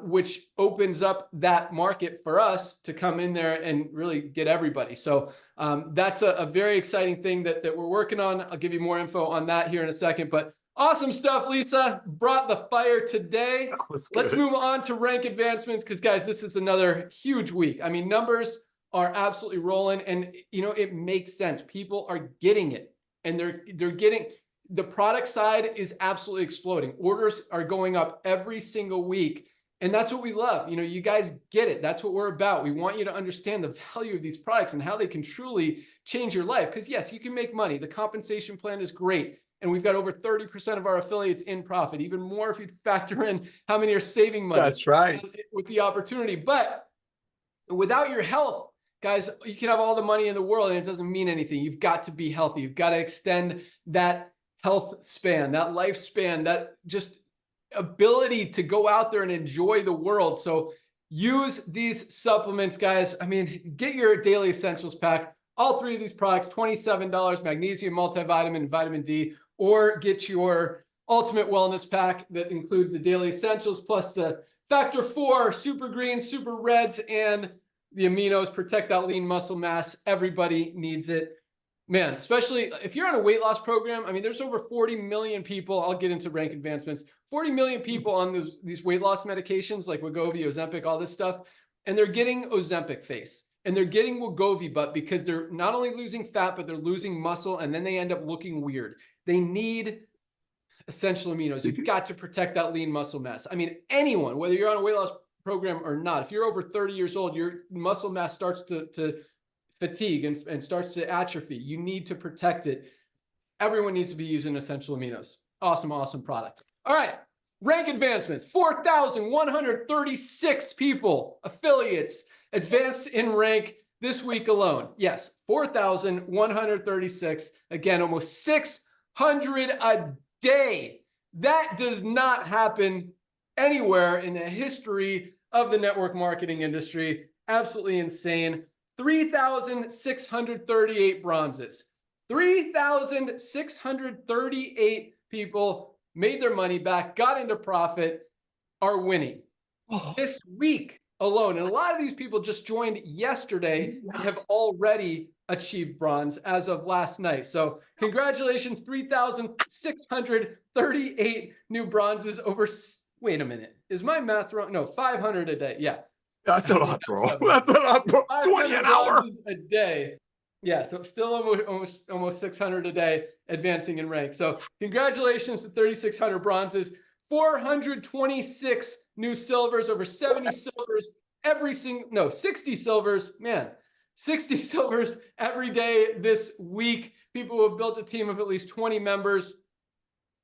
which opens up that market for us to come in there and really get everybody. So that's a very exciting thing that we're working on. I'll give you more info on that here in a second, but awesome stuff, Lisa. Brought the fire today. Let's move on to rank advancements because, guys, this is another huge week. I mean, numbers are absolutely rolling, and it makes sense. People are getting it, and they're getting the product side is absolutely exploding. Orders are going up every single week, and that's what we love. You guys get it. That's what we're about. We want you to understand the value of these products and how they can truly change your life. Because yes, you can make money. The compensation plan is great. And we've got over 30% of our affiliates in profit, even more if you factor in how many are saving money. That's right. With the opportunity. But without your health, guys, you can have all the money in the world and it doesn't mean anything. You've got to be healthy. You've got to extend that health span, that lifespan, that just ability to go out there and enjoy the world. So use these supplements, guys. I mean, get your daily essentials pack. All three of these products, $27, magnesium multivitamin, vitamin D, or get your ultimate wellness pack that includes the daily essentials plus the factor 4, super greens, super reds, and the aminos. Protect that lean muscle mass. Everybody needs it. Man, especially if you're on a weight loss program. I mean, there's over 40 million people. I'll get into rank advancements. 40 million people on these weight loss medications like Wegovy, Ozempic, all this stuff. And they're getting Ozempic face. And they're getting Wegovy butt because they're not only losing fat, but they're losing muscle. And then they end up looking weird. They need essential aminos. You've got to protect that lean muscle mass. I mean, anyone, whether you're on a weight loss program or not, if you're over 30 years old, your muscle mass starts to fatigue and starts to atrophy. You need to protect it. Everyone needs to be using essential aminos. Awesome, awesome product. All right. Rank advancements, 4,136 people, affiliates, advanced in rank this week alone. Yes, 4,136. Again, almost 600 a day. That does not happen anywhere in the history of the network marketing industry. Absolutely insane. 3,638 bronzes. 3,638 people made their money back, got into profit, are winning this week alone. And a lot of these people just joined yesterday and have already achieved bronze as of last night. So congratulations, 3,638 new bronzes over, wait a minute, is my math wrong? No, 500 a day. Yeah. That's a lot, bro. That's a lot, bro. 20 an hour. A day. Yeah, so still almost 600 a day advancing in rank. So congratulations to 3,600 bronzes, 426 new silvers, over 70 silvers every single, no, 60 silvers, man, 60 silvers every day this week. People who have built a team of at least 20 members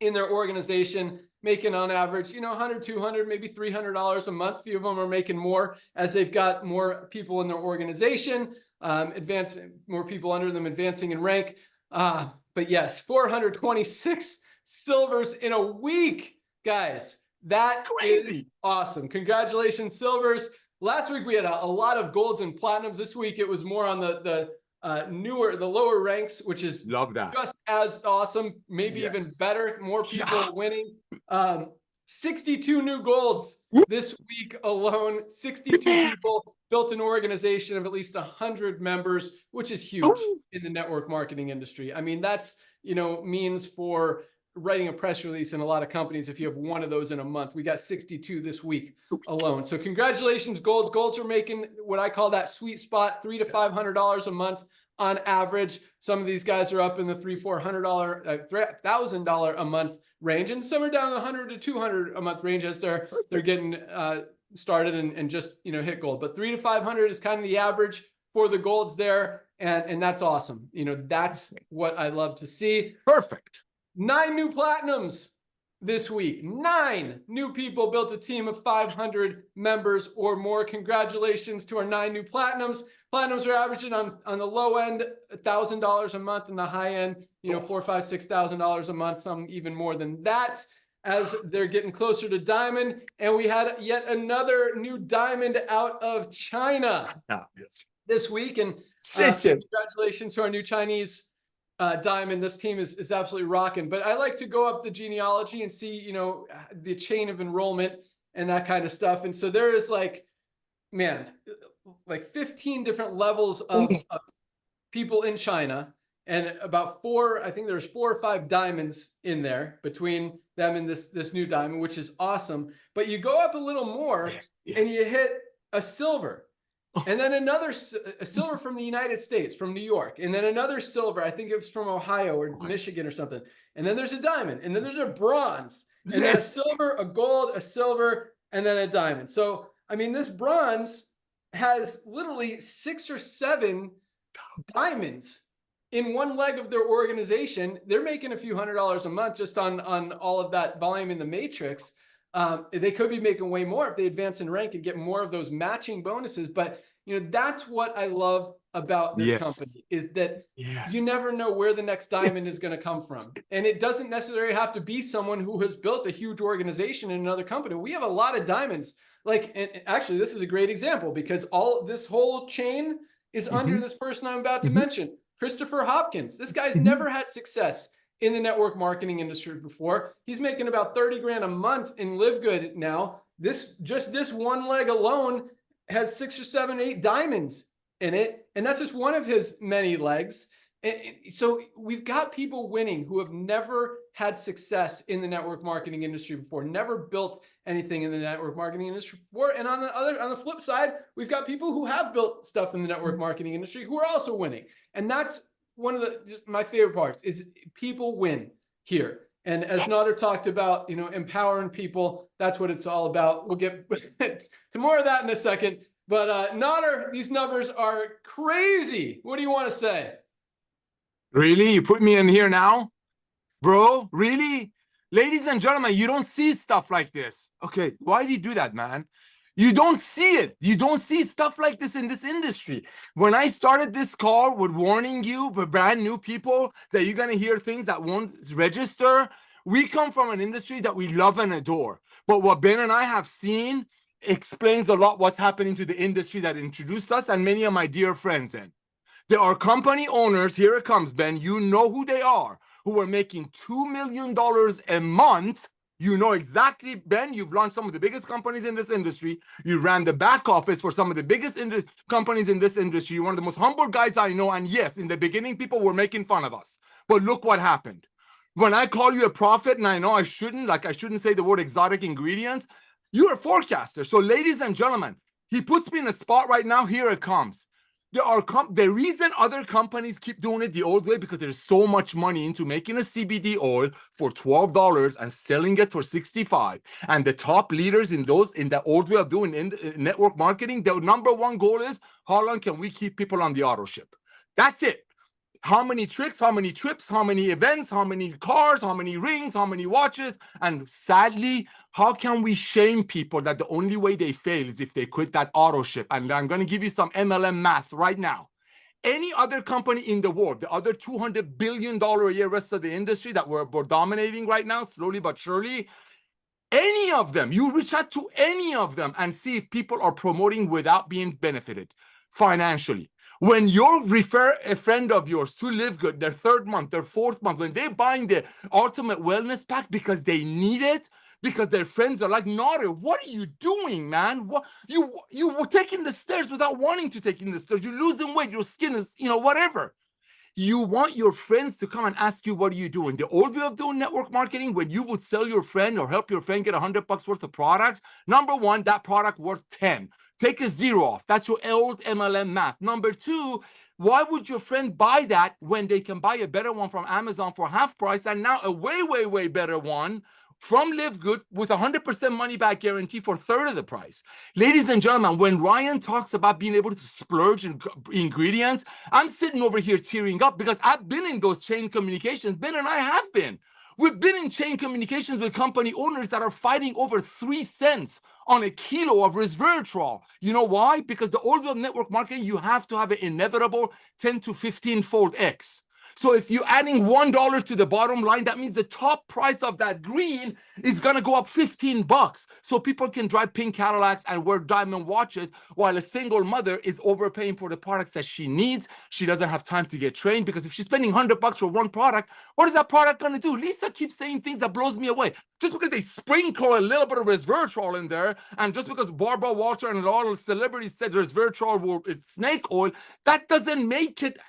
in their organization, making on average, you know, $100, $200, maybe $300 a month. A few of them are making more as they've got more people in their organization. More people under them advancing in rank. But yes, 426 silvers in a week, guys. That crazy. Is awesome. Congratulations, silvers. Last week we had a lot of golds and platinums. This week it was more on the lower ranks, which is love that. Just as awesome, maybe even better. More people winning. 62 new golds this week alone. 62 people built an organization of at least 100 members, which is huge in the network marketing industry. I mean, that's, you know, means for writing a press release in a lot of companies if you have one of those in a month. We got 62 this week alone. So congratulations, gold. Golds are making what I call that sweet spot, $300 to $500 a month on average. Some of these guys are up in the $300, $400, $1,000 a month range, and some are down the $100 to $200 a month range as they're getting started and just, you know, hit gold. But $300 to $500 is kind of the average for the golds there, and that's awesome. You know, that's what I love to see. Perfect. 9 new platinums this week. 9 new people built a team of 500 members or more. Congratulations to our 9 new platinums. Platinums are averaging on the low end $1,000 a month, and the high end, you know, $4,000, $5,000, $6,000 a month. Some even more than that, as they're getting closer to diamond. And we had yet another new diamond out of China this week. And congratulations to our new Chinese diamond. This team is absolutely rocking. But I like to go up the genealogy and see, you know, the chain of enrollment and that kind of stuff. And so there is like 15 different levels of people in China, and about 4, I think there's 4 or 5 diamonds in there between them and this new diamond, which is awesome. But you go up a little more and you hit a silver, and then a silver from the United States, from New York, and then another silver, I think it was from Ohio or Michigan or something. And then there's a diamond, and then there's a bronze, and then a silver, a gold, a silver, and then a diamond. So, I mean, this bronze has literally 6 or 7 diamonds in one leg of their organization. They're making a few $100s a month just on all of that volume in the matrix. They could be making way more if they advance in rank and get more of those matching bonuses. But, you know, that's what I love about this Yes. company is that Yes. you never know where the next diamond is Yes. going to come from. And it doesn't necessarily have to be someone who has built a huge organization in another company. We have a lot of diamonds. Like, and actually, this is a great example because this whole chain is under this person I'm about to mention, Christopher Hopkins. This guy's never had success in the network marketing industry before. He's making about 30 grand a month in LiveGood now. This one leg alone has 6 or 7, 8 diamonds in it. And that's just one of his many legs. And so we've got people winning who have never had success in the network marketing industry before, never built anything in the network marketing industry before. And on the flip side, we've got people who have built stuff in the network marketing industry who are also winning. And that's one of my favorite parts is people win here. And as Nader talked about, empowering people, that's what it's all about. We'll get to more of that in a second. But Nader, these numbers are crazy. What do you want to say? Really? You put me in here now? Bro, really? Ladies and gentlemen, you don't see stuff like this. Okay, why do you do that, man? You don't see it. You don't see stuff like this in this industry. When I started this call with warning you, for brand new people, that you're going to hear things that won't register, we come from an industry that we love and adore. But what Ben and I have seen explains a lot what's happening to the industry that introduced us and many of my dear friends in. There are company owners, here it comes, Ben, you know who they are, who are making $2 million a month. You know exactly, Ben, you've launched some of the biggest companies in this industry. You ran the back office for some of the biggest companies in this industry. You're one of the most humble guys I know. And yes, in the beginning, people were making fun of us. But look what happened. When I call you a prophet, and I know I shouldn't say the word exotic ingredients, you're a forecaster. So ladies and gentlemen, he puts me in a spot right now. Here it comes. The reason other companies keep doing it the old way, because there's so much money into making a CBD oil for $12 and selling it for $65. And the top leaders in that old way of doing network marketing, their number one goal is, how long can we keep people on the auto ship? That's it. How many tricks, how many trips, how many events, how many cars, how many rings, how many watches? And sadly, how can we shame people that the only way they fail is if they quit that auto ship? And I'm going to give you some MLM math right now. Any other company in the world, the other $200 billion a year rest of the industry that we're dominating right now, slowly but surely, any of them, you reach out to any of them and see if people are promoting without being benefited financially. When you refer a friend of yours to LiveGood, their 3rd month, their 4th month, when they're buying the ultimate wellness pack because they need it, because their friends are like, Nader, what are you doing, man? What you were taking the stairs without wanting to take the stairs. You're losing weight. Your skin is, whatever. You want your friends to come and ask you, what are you doing? The old way of doing network marketing, when you would sell your friend or help your friend get $100 worth of products, number one, that product worth 10. Take a 0 off. That's your old MLM math. Number 2, why would your friend buy that when they can buy a better one from Amazon for half price and now a way, way, way better one from LiveGood with 100% money back guarantee for 1/3 of the price? Ladies and gentlemen, when Ryan talks about being able to splurge in ingredients, I'm sitting over here tearing up because I've been in those chain communications. Ben and I have been. We've been in chain communications with company owners that are fighting over 3 cents on a kilo of resveratrol. You know why? Because the old way of network marketing, you have to have an inevitable 10 to 15-fold X. So if you're adding $1 to the bottom line, that means the top price of that green is going to go up $15. So people can drive pink Cadillacs and wear diamond watches while a single mother is overpaying for the products that she needs. She doesn't have time to get trained because if she's spending $100 for one product, what is that product going to do? Lisa keeps saying things that blows me away. Just because they sprinkle a little bit of resveratrol in there, and just because Barbara Walter and all the celebrities said resveratrol is snake oil, that doesn't make it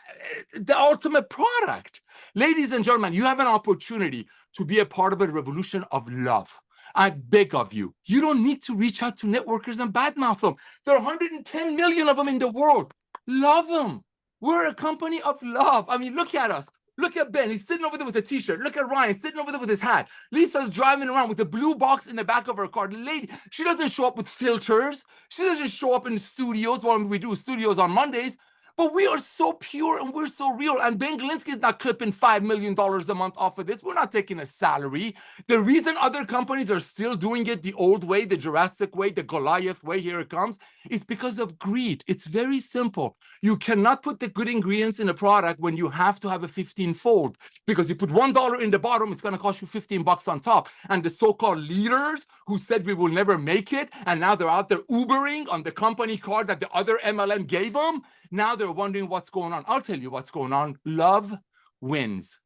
the ultimate product. Ladies and gentlemen, you have an opportunity to be a part of a revolution of love. I beg of you, you don't need to reach out to networkers and badmouth them. There are 110 million of them in the world. Love them. We're a company of love. I mean, look at us. Look at Ben. He's sitting over there with a t-shirt. Look at Ryan sitting over there with his hat. Lisa's driving around with a blue box in the back of her car. The lady, she doesn't show up with filters. She doesn't show up in studios when we do studios on Mondays. But we are so pure and we're so real. And Ben Glinksy is not clipping $5 million a month off of this. We're not taking a salary. The reason other companies are still doing it the old way, the Jurassic way, the Goliath way, here it comes, is because of greed. It's very simple. You cannot put the good ingredients in a product when you have to have a 15-fold. Because you put $1 in the bottom, it's going to cost you $15 on top. And the so-called leaders who said we will never make it, and now they're out there Ubering on the company card that the other MLM gave them, now they're wondering what's going on. I'll tell you what's going on. Love wins.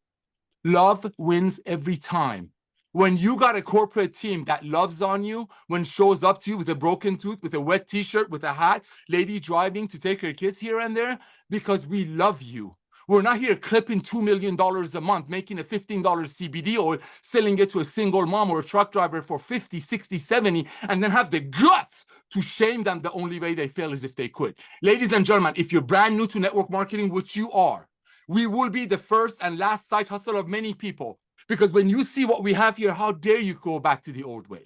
Love wins every time. When you got a corporate team that loves on you, when shows up to you with a broken tooth, with a wet t-shirt, with a hat, lady driving to take her kids here and there, because we love you. We're not here clipping $2 million a month, making a $15 CBD oil, selling it to a single mom or a truck driver for 50, 60, 70, and then have the guts to shame them. The only way they fail is if they quit. Ladies and gentlemen, if you're brand new to network marketing, which you are, we will be the first and last side hustle of many people. Because when you see what we have here, how dare you go back to the old way?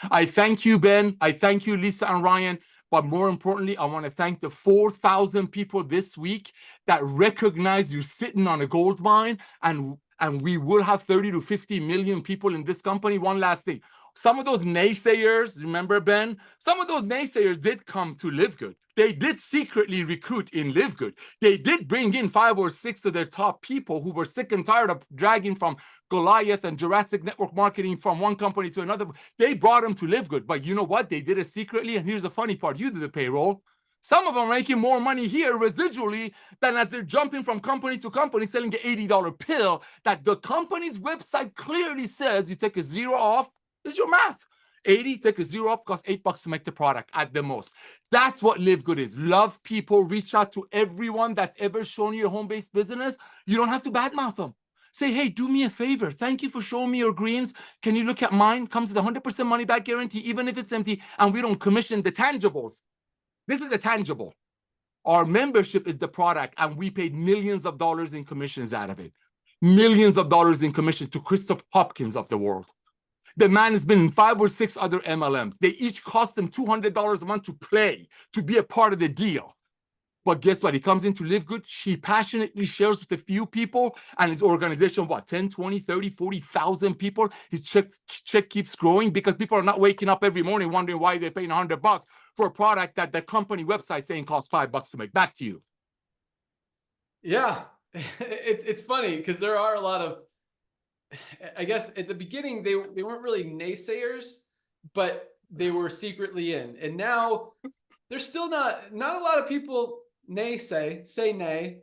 I thank you, Ben. I thank you, Lisa and Ryan. But more importantly, I want to thank the 4,000 people this week that recognize you're sitting on a gold mine, and we will have 30 to 50 million people in this company. One last thing. Some of those naysayers, remember, Ben? Some of those naysayers did come to LiveGood. They did secretly recruit in LiveGood. They did bring in 5 or 6 of their top people who were sick and tired of dragging from Goliath and Jurassic network marketing from one company to another. They brought them to LiveGood. But you know what? They did it secretly. And here's the funny part. You do the payroll. Some of them are making more money here residually than as they're jumping from company to company selling the $80 pill that the company's website clearly says you take a 0 off. This is your math. 80, take a 0 off, costs $8 to make the product at the most. That's what LiveGood is. Love people, reach out to everyone that's ever shown you a home-based business. You don't have to badmouth them. Say, hey, do me a favor. Thank you for showing me your greens. Can you look at mine? Comes with a 100% money back guarantee, even if it's empty, and we don't commission the tangibles. This is a tangible. Our membership is the product, and we paid millions of dollars in commissions out of it. Millions of dollars in commissions to Christopher Hopkins of the world. The man has been in 5 or 6 other MLMs. They each cost him $200 a month to play, to be a part of the deal. But guess what? He comes into LiveGood. He passionately shares with a few people, and his organization, what, 10, 20, 30, 40,000 people? His check keeps growing because people are not waking up every morning wondering why they're paying $100 for a product that the company website saying costs $5 to make. Back to you. Yeah, it's funny because there are a lot of, I guess at the beginning, they weren't really naysayers, but they were secretly in. And now there's still not a lot of people say nay.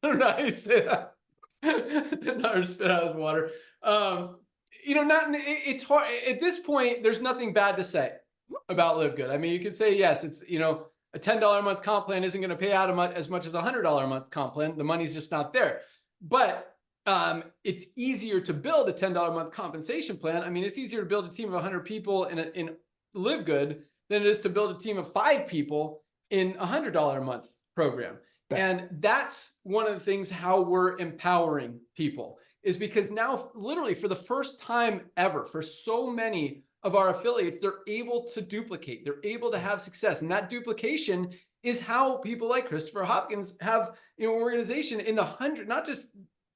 I don't know how you say that. Not spit out his water. It's hard. At this point, there's nothing bad to say about LiveGood. I mean, you could say, yes, it's, a $10 a month comp plan isn't going to pay out as much as a $100 a month comp plan. The money's just not there. But it's easier to build a $10 a month compensation plan. I mean, it's easier to build a team of 100 people in LiveGood than it is to build a team of 5 people in a $100 a month program. And that's one of the things how we're empowering people, is because now literally for the first time ever, for so many of our affiliates, they're able to duplicate, they're able to have success. And that duplication is how people like Christopher Hopkins have an organization in the 100, not just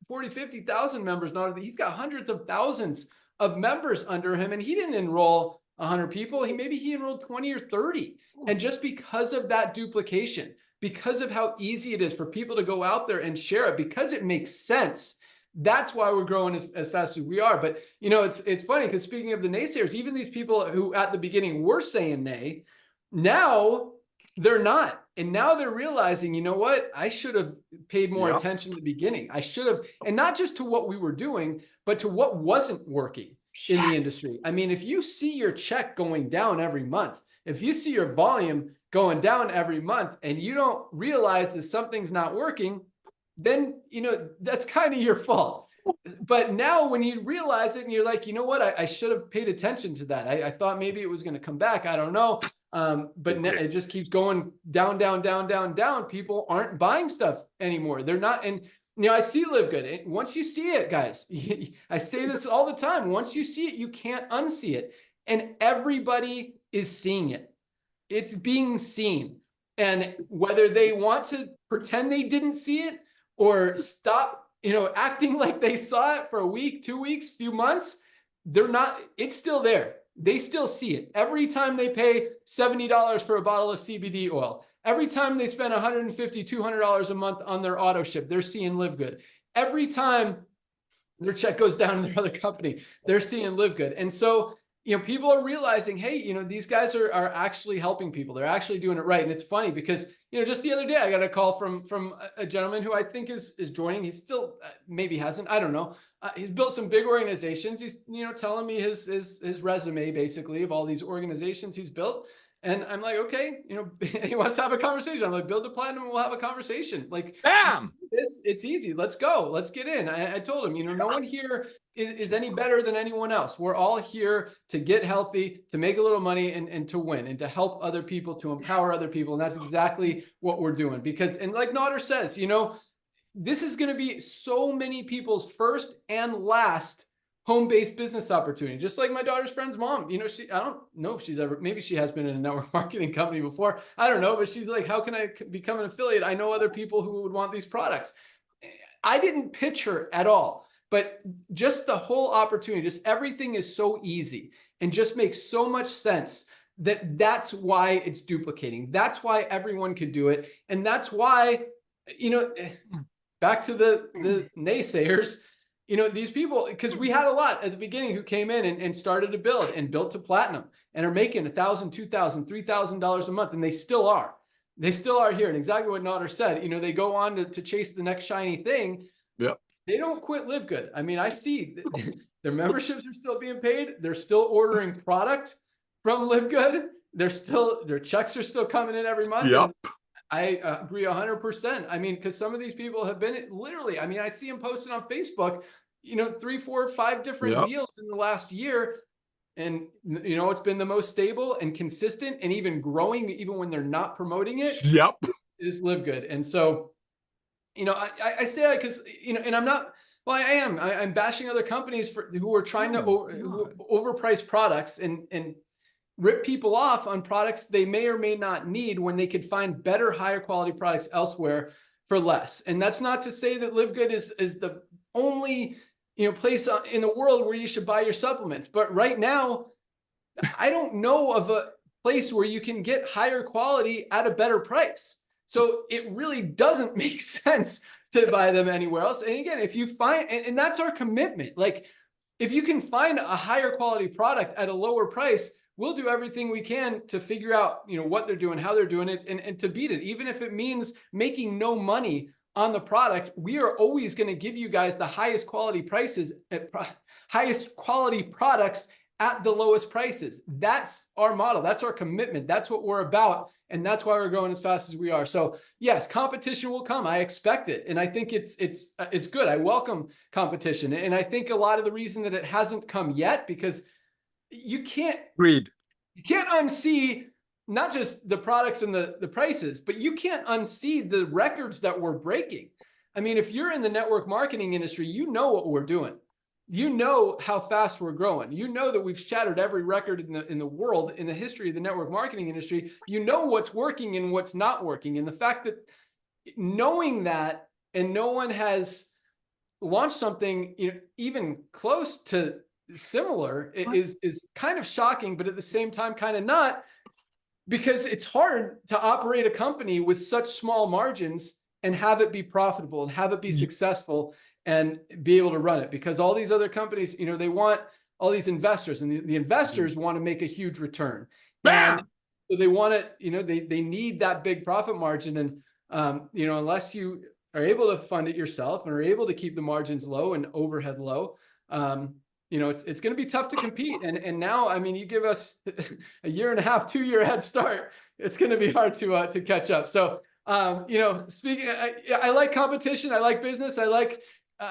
40, 50,000 members. He's got hundreds of thousands of members under him, and he didn't enroll 100 people. Maybe he enrolled 20 or 30. And just because of that duplication, because of how easy it is for people to go out there and share it, because it makes sense, that's why we're growing as fast as we are. But it's funny because speaking of the naysayers, even these people who at the beginning were saying nay, now they're not. And now they're realizing, you know what? I should have paid more attention at the beginning. I should have, and not just to what we were doing, but to what wasn't working in the industry. I mean, if you see your check going down every month, if you see your volume going down every month and you don't realize that something's not working, then, that's kind of your fault. But now when you realize it and you're like, you know what? I should have paid attention to that. I thought maybe it was going to come back. I don't know. But it just keeps going down, down, down, down, down. People aren't buying stuff anymore. They're not. And, I see LiveGood. Once you see it, guys, I say this all the time. Once you see it, you can't unsee it. And everybody is seeing it. It's being seen. And whether they want to pretend they didn't see it or stop, acting like they saw it for a week, 2 weeks, few months, it's still there. They still see it. Every time they pay $70 for a bottle of CBD oil, every time they spend $150, $200 a month on their auto ship, they're seeing LiveGood. Every time their check goes down in their other company, they're seeing LiveGood. And so, people are realizing, hey, these guys are actually helping people. They're actually doing it right. And it's funny because, just the other day, I got a call from a gentleman who I think is joining. He's still, maybe hasn't, I don't know. He's built some big organizations. He's, telling me his resume basically of all these organizations he's built. And I'm like, okay, he wants to have a conversation. I'm like, build a platinum and we'll have a conversation. Like, bam, it's easy. Let's go. Let's get in. I told him, no one here is any better than anyone else. We're all here to get healthy, to make a little money and to win and to help other people, to empower other people. And that's exactly what we're doing because, and like Nader says, this is going to be so many people's first and last home-based business opportunity. Just like my daughter's friend's mom, I don't know if she's ever, maybe she has been in a network marketing company before. I don't know, but she's like, how can I become an affiliate? I know other people who would want these products. I didn't pitch her at all, but just the whole opportunity, just everything is so easy and just makes so much sense that's why it's duplicating. That's why everyone could do it. And that's why, back to the naysayers, these people, because we had a lot at the beginning who came in and started to build and built to platinum and are making $1,000, $2,000, $3,000 a month. And they still are. They still are here. And exactly what Nader said, they go on to chase the next shiny thing. Yep. They don't quit LiveGood. I mean, I see their memberships are still being paid. They're still ordering product from LiveGood. Their checks are still coming in every month. Yep. I agree 100%. I mean, because some of these people have been literally, I mean, I see them posted on Facebook, 3, 4, 5 different deals in the last year. And, it's been the most stable and consistent and even growing, even when they're not promoting it. Yep. Is LiveGood. And so, I say that because, and I'm not, well, I am. I'm bashing other companies who are trying to overprice products and rip people off on products they may or may not need when they could find better, higher quality products elsewhere for less. And that's not to say that LiveGood is the only, place in the world where you should buy your supplements. But right now, I don't know of a place where you can get higher quality at a better price. So it really doesn't make sense to buy them anywhere else. And again, if you find, and that's our commitment, like if you can find a higher quality product at a lower price, we'll do everything we can to figure out, what they're doing, how they're doing it, and to beat it. Even if it means making no money on the product, we are always going to give you guys the highest quality prices, highest quality products at the lowest prices. That's our model. That's our commitment. That's what we're about. And that's why we're growing as fast as we are. So yes, competition will come. I expect it. And I think it's good. I welcome competition. And I think a lot of the reason that it hasn't come yet, because you can't unsee not just the products and the prices, but you can't unsee the records that we're breaking. I mean, if you're in the network marketing industry, you know what we're doing. You know how fast we're growing. You know that we've shattered every record in the world, in the history of the network marketing industry. You know what's working and what's not working. And the fact that knowing that and no one has launched something even close to similar is kind of shocking, but at the same time, kind of not, because it's hard to operate a company with such small margins and have it be profitable and have it be successful and be able to run it, because all these other companies, they want all these investors, and the investors want to make a huge return. Bam! And so they want to, they need that big profit margin. And, unless you are able to fund it yourself and are able to keep the margins low and overhead low, it's going to be tough to compete. And now, I mean, you give us a 1.5, 2-year head start, it's going to be hard to catch up. So, speaking, I like competition. I like business. I like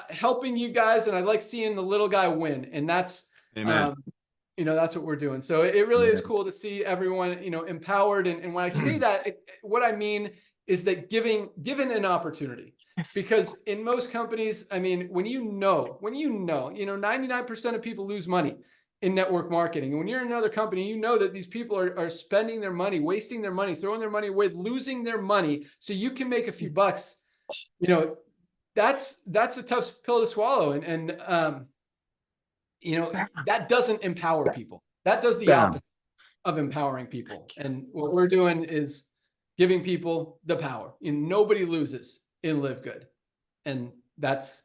helping you guys, and I like seeing the little guy win. And that's, that's what we're doing. So it really is cool to see everyone, empowered. And when I say that, what I mean is that given an opportunity. Because in most companies, I mean, when 99% of people lose money, in network marketing. And when you're in another company, you know that these people are spending their money, wasting their money, throwing their money away, losing their money so you can make a few bucks. You know, that's a tough pill to swallow. And you know, that doesn't empower people. That does the opposite of empowering people. And what we're doing is giving people the power. And nobody loses in LiveGood. And that's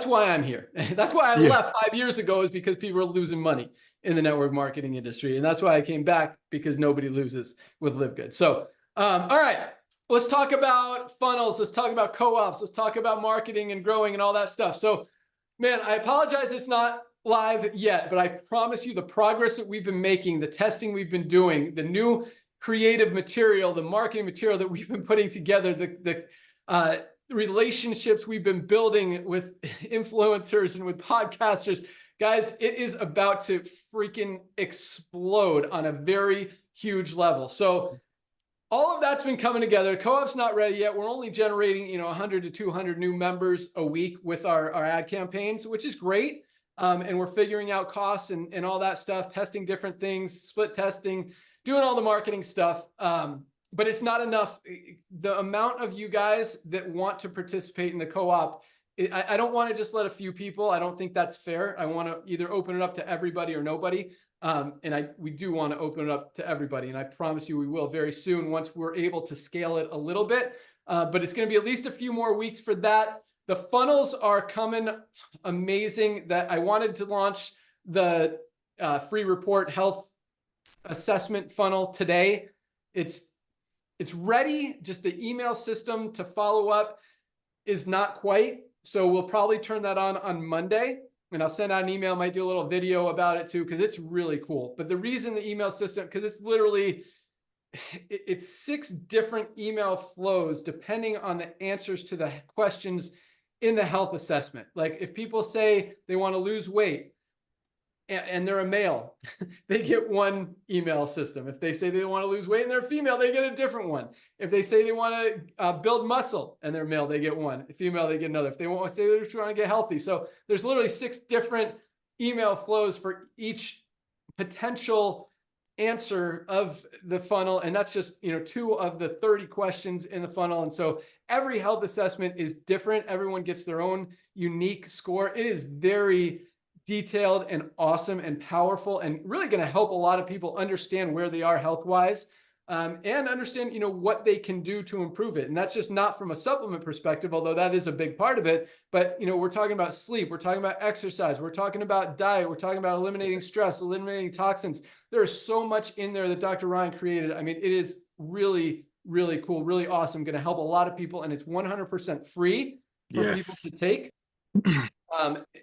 why I'm here. That's why I left 5 years ago, is because people are losing money in the network marketing industry. And that's why I came back, because nobody loses with LiveGood. So, all right, let's talk about funnels. Let's talk about co-ops. Let's talk about marketing and growing and all that stuff. So, man, I apologize it's not live yet, but I promise you the progress that we've been making, the testing we've been doing, the new creative material, the marketing material that we've been putting together, the relationships we've been building with influencers and with podcasters, guys, it is about to freaking explode on a very huge level. So all of that's been coming together. Co-op's not ready yet. We're only generating, you know, 100 to 200 new members a week with our ad campaigns, which is great. And we're figuring out costs and all that stuff, testing different things, split testing, doing all the marketing stuff. But it's not enough. The amount of you guys that want to participate in the co-op, I don't want to just let a few people. I don't think that's fair. I want to either open it up to everybody or nobody. And we do want to open it up to everybody. And I promise you we will very soon, once we're able to scale it a little bit. But it's going to be at least a few more weeks for that. The funnels are coming amazing. That I wanted to launch the free report health assessment funnel today. It's ready. Just the email system to follow up is not quite. So we'll probably turn that on Monday, and I'll send out an email. Might do a little video about it too, because it's really cool. But the reason the email system, because it's literally, it's 6 different email flows depending on the answers to the questions in the health assessment. Like if people say they want to lose weight and they're a male, they get one email system. If they say they want to lose weight and they're female, they get a different one. If they say they want to build muscle and they're male, they get one. If female, they get another. If they want to say they're trying to get healthy. So there's literally 6 different email flows for each potential answer of the funnel. And that's just, you know, 2 of the 30 questions in the funnel. And so every health assessment is different. Everyone gets their own unique score. It is very detailed and awesome and powerful, and really going to help a lot of people understand where they are health-wise, and understand, you know, what they can do to improve it. And that's just not from a supplement perspective, although that is a big part of it. But, you know, we're talking about sleep, we're talking about exercise, we're talking about diet, we're talking about eliminating stress, eliminating toxins. There is so much in there that Dr. Ryan created. I mean, it is really, really cool, really awesome, going to help a lot of people, and it's 100% free for people to take.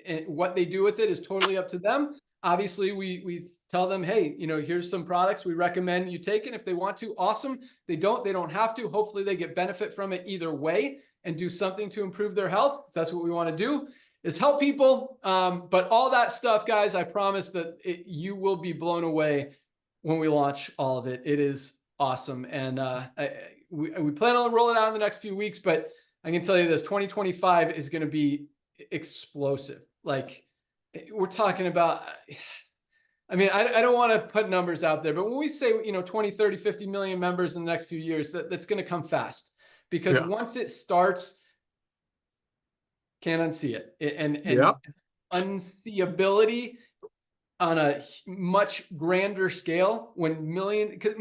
And what they do with it is totally up to them. Obviously, we tell them, hey, you know, here's some products we recommend you take it. If they want to, awesome. They don't have to. Hopefully they get benefit from it either way and do something to improve their health. That's what we want to do, is help people. But all that stuff, guys, I promise that you will be blown away when we launch all of it. It is awesome. And we plan on rolling it out in the next few weeks, but I can tell you this, 2025 is going to be explosive. Like, we're talking about, I mean, I don't want to put numbers out there, but when we say, you know, 20, 30, 50 million members in the next few years, that's going to come fast, because once it starts, can't unsee it. And unseeability on a much grander scale, when because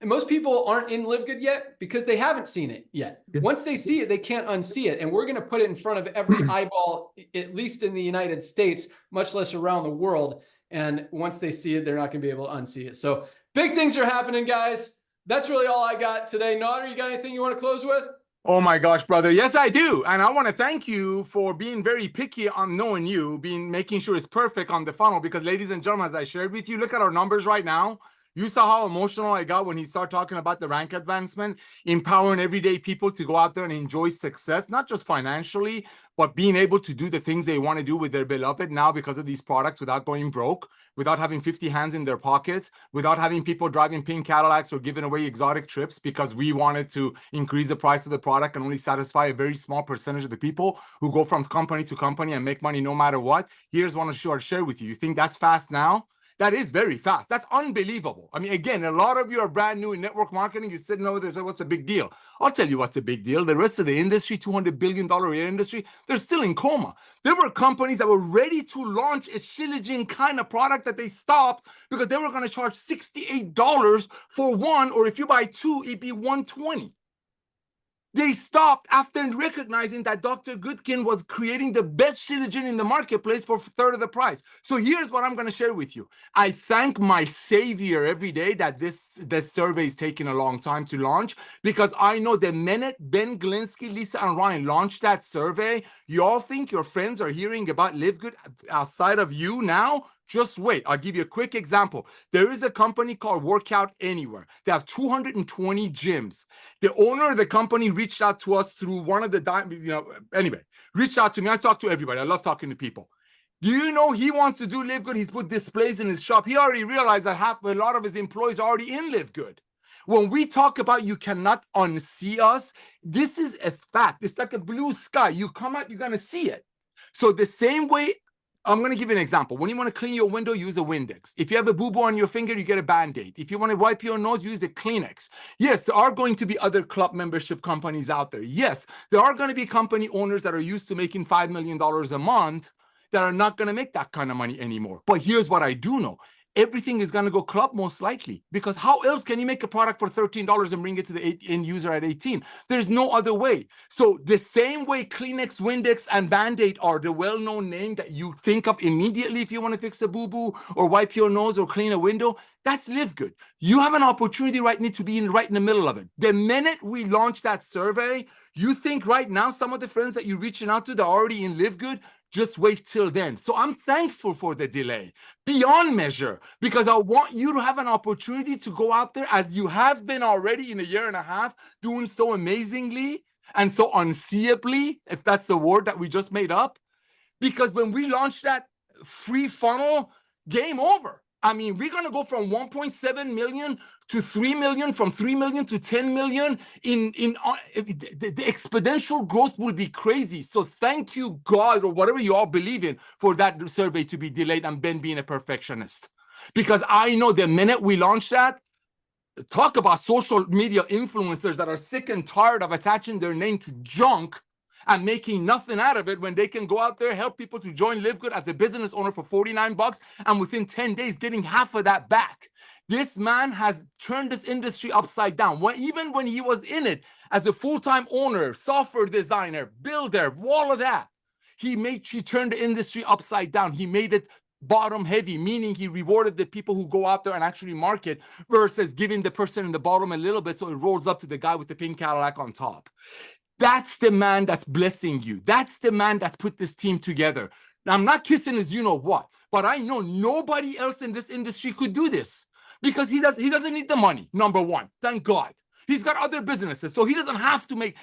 most people aren't in LiveGood yet because they haven't seen it yet. Once they see it, they can't unsee it. And we're going to put it in front of every eyeball, at least in the United States, much less around the world. And once they see it, they're not going to be able to unsee it. So big things are happening, guys. That's really all I got today. Nader, you got anything you want to close with? Oh my gosh, brother. Yes, I do. And I want to thank you for being very picky on knowing you, making sure it's perfect on the funnel, because ladies and gentlemen, as I shared with you, look at our numbers right now. You saw how emotional I got when he started talking about the rank advancement, empowering everyday people to go out there and enjoy success, not just financially, but being able to do the things they want to do with their beloved now because of these products without going broke, without having 50 hands in their pockets, without having people driving pink Cadillacs or giving away exotic trips because we wanted to increase the price of the product and only satisfy a very small percentage of the people who go from company to company and make money no matter what. Here's one to share with you. You think that's fast now? That is very fast. That's unbelievable. I mean, again, a lot of you are brand new in network marketing. You're sitting over there, what's a big deal? I'll tell you what's a big deal. The rest of the industry, $200 billion a year industry, they're still in coma. There were companies that were ready to launch a shilajit kind of product that they stopped because they were going to charge $68 for one, or if you buy two, it'd be $120. They stopped after recognizing that Dr. Goodkin was creating the best shilajit in the marketplace for a third of the price. So here's what I'm going to share with you. I thank my savior every day that this survey is taking a long time to launch, because I know the minute Ben Glinksy, Lisa, and Ryan launched that survey, you all think your friends are hearing about LiveGood outside of you now? Just wait. I'll give you a quick example. There is a company called Workout Anywhere. They have 220 gyms. The owner of the company reached out to us through one of the, anyway, reached out to me. I talk to everybody. I love talking to people. Do you know he wants to do LiveGood? He's put displays in his shop. He already realized that a lot of his employees are already in LiveGood. When we talk about you cannot unsee us, this is a fact. It's like a blue sky. You come out, you're going to see it. So the same way, I'm going to give you an example. When you want to clean your window, use a Windex. If you have a boo-boo on your finger, you get a Band-Aid. If you want to wipe your nose, use a Kleenex. Yes, there are going to be other club membership companies out there. Yes, there are going to be company owners that are used to making $5 million a month that are not going to make that kind of money anymore. But here's what I do know. Everything is going to go club most likely, because how else can you make a product for $13 and bring it to the end user at 18? There's no other way. So the same way Kleenex, Windex, and Band-Aid are the well-known name that you think of immediately if you want to fix a boo-boo or wipe your nose or clean a window, that's LiveGood. You have an opportunity right now to be right in the middle of it. The minute we launch that survey, you think right now some of the friends that you're reaching out to that are already in LiveGood, just wait till then. So I'm thankful for the delay beyond measure, because I want you to have an opportunity to go out there as you have been already in a year and a half, doing so amazingly and so unseeably, if that's the word that we just made up. Because when we launch that free funnel, game over. I mean, we're going to go from 1.7 million to 3 million, from 3 million to 10 million. The exponential growth will be crazy. So thank you, God, or whatever you all believe in, for that survey to be delayed and Ben being a perfectionist. Because I know the minute we launch that, talk about social media influencers that are sick and tired of attaching their name to junk and making nothing out of it, when they can go out there, help people to join LiveGood as a business owner for $49, and within 10 days getting half of that back. This man has turned this industry upside down. Even when he was in it as a full-time owner, software designer, builder, all of that, he turned the industry upside down. He made it bottom heavy, meaning he rewarded the people who go out there and actually market versus giving the person in the bottom a little bit so it rolls up to the guy with the pink Cadillac on top. That's the man that's blessing you. That's the man that's put this team together. Now, I'm not kissing his you-know-what, but I know nobody else in this industry could do this, because he doesn't need the money, number one. Thank God. He's got other businesses, so he doesn't have to make...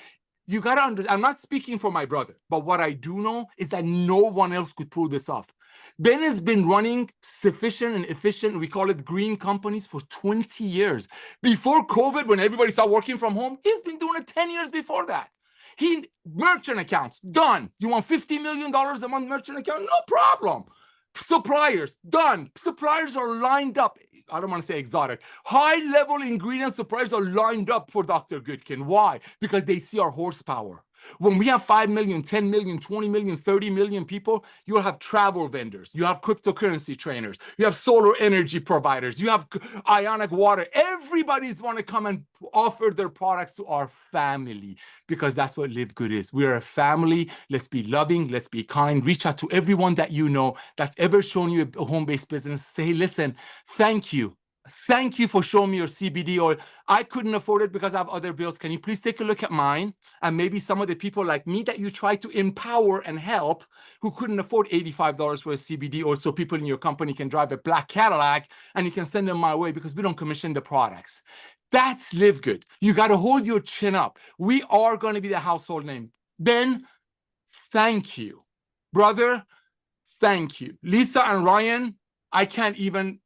You got to understand, I'm not speaking for my brother, but what I do know is that no one else could pull this off. Ben has been running sufficient and efficient, we call it green companies, for 20 years. Before COVID, when everybody started working from home, he's been doing it 10 years before that. Merchant accounts, done. You want $50 million a month merchant account? No problem. Suppliers, done. Suppliers are lined up. I don't want to say exotic. High-level ingredient suppliers are lined up for Dr. Goodkin. Why? Because they see our horsepower. When we have 5 million, 10 million, 20 million, 30 million people, you'll have travel vendors, you have cryptocurrency trainers, you have solar energy providers, you have ionic water. Everybody's want to come and offer their products to our family, because that's what LiveGood is. We're a family. Let's be loving. Let's be kind. Reach out to everyone that you know that's ever shown you a home-based business. Say, listen, thank you. Thank you for showing me your CBD oil. I couldn't afford it because I have other bills. Can you please take a look at mine? And maybe some of the people like me that you try to empower and help who couldn't afford $85 for a CBD oil, so people in your company can drive a black Cadillac and you can send them my way because we don't commission the products. That's LiveGood. You got to hold your chin up. We are going to be the household name. Ben, thank you. Brother, thank you. Lisa and Ryan, I can't even...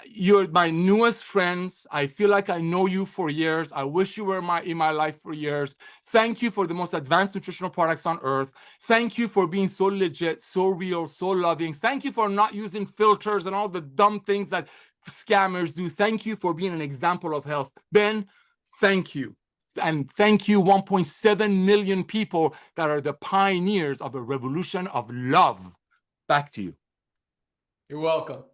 You're my newest friends. I feel like I know you for years. I wish you were in my life for years. Thank you for the most advanced nutritional products on earth. Thank you for being so legit, so real, so loving. Thank you for not using filters and all the dumb things that scammers do. Thank you for being an example of health. Ben, thank you. And thank you, 1.7 million people that are the pioneers of a revolution of love. Back to you. You're welcome.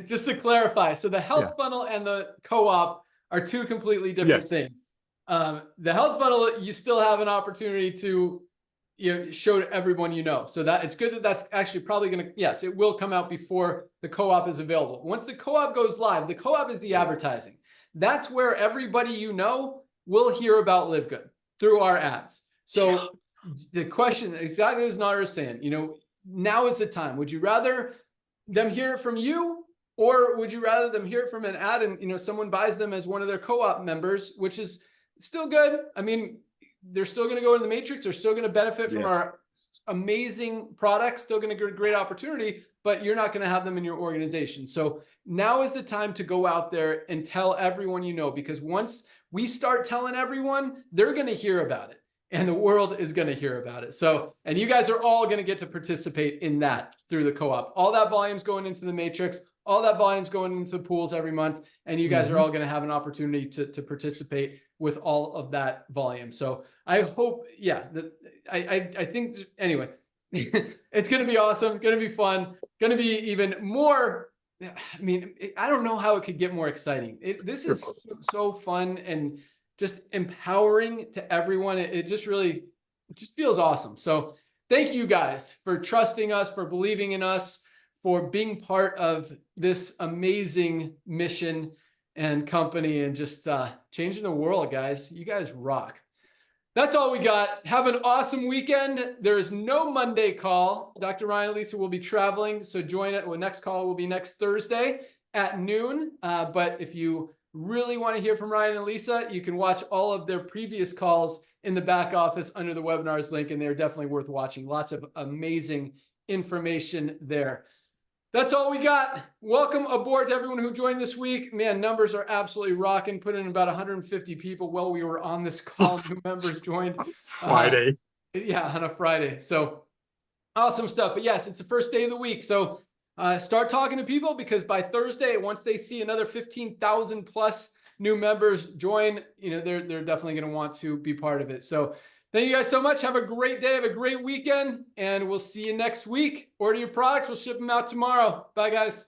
Just to clarify, so the health funnel and the co-op are two completely different things. The health funnel, you still have an opportunity to show to everyone you know. So that it's good that that's actually probably going to, yes, it will come out before the co-op is available. Once the co-op goes live, the co-op is the advertising. That's where everybody you know will hear about LiveGood through our ads. So the question, exactly as Nader is saying, now is the time. Would you rather them hear it from you, or would you rather them hear it from an ad and someone buys them as one of their co-op members, which is still good? I mean, they're still going to go in the matrix. They're still going to benefit from our amazing products, still going to get a great opportunity, but you're not going to have them in your organization. So now is the time to go out there and tell everyone you know, because once we start telling everyone, they're going to hear about it. And the world is going to hear about it. So, and you guys are all going to get to participate in that through the co-op. All that volume's going into the matrix. All that volume's going into the pools every month. And you guys are all going to have an opportunity to participate with all of that volume. So I hope, I think, anyway, it's going to be awesome. Going to be fun. Going to be even more. I mean, I don't know how it could get more exciting. This is so fun and just empowering to everyone. It just feels awesome. So thank you guys for trusting us, for believing in us, for being part of this amazing mission and company, and just changing the world, guys. You guys rock. That's all we got. Have an awesome weekend. There is no Monday call. Dr. Ryan and Lisa will be traveling, so join it. Well, next call will be next Thursday at noon. But if you really want to hear from Ryan and Lisa, you can watch all of their previous calls in the back office under the webinars link, and they're definitely worth watching. Lots of amazing information there. That's all we got. Welcome aboard to everyone who joined this week. Man, numbers are absolutely rocking. Put in about 150 people while we were on this call. New members joined. Friday. On a Friday. So awesome stuff. But yes, it's the first day of the week. So start talking to people, because by Thursday, once they see another 15,000 plus new members join, they're definitely going to want to be part of it. So thank you guys so much. Have a great day. Have a great weekend, and we'll see you next week. Order your products. We'll ship them out tomorrow. Bye, guys.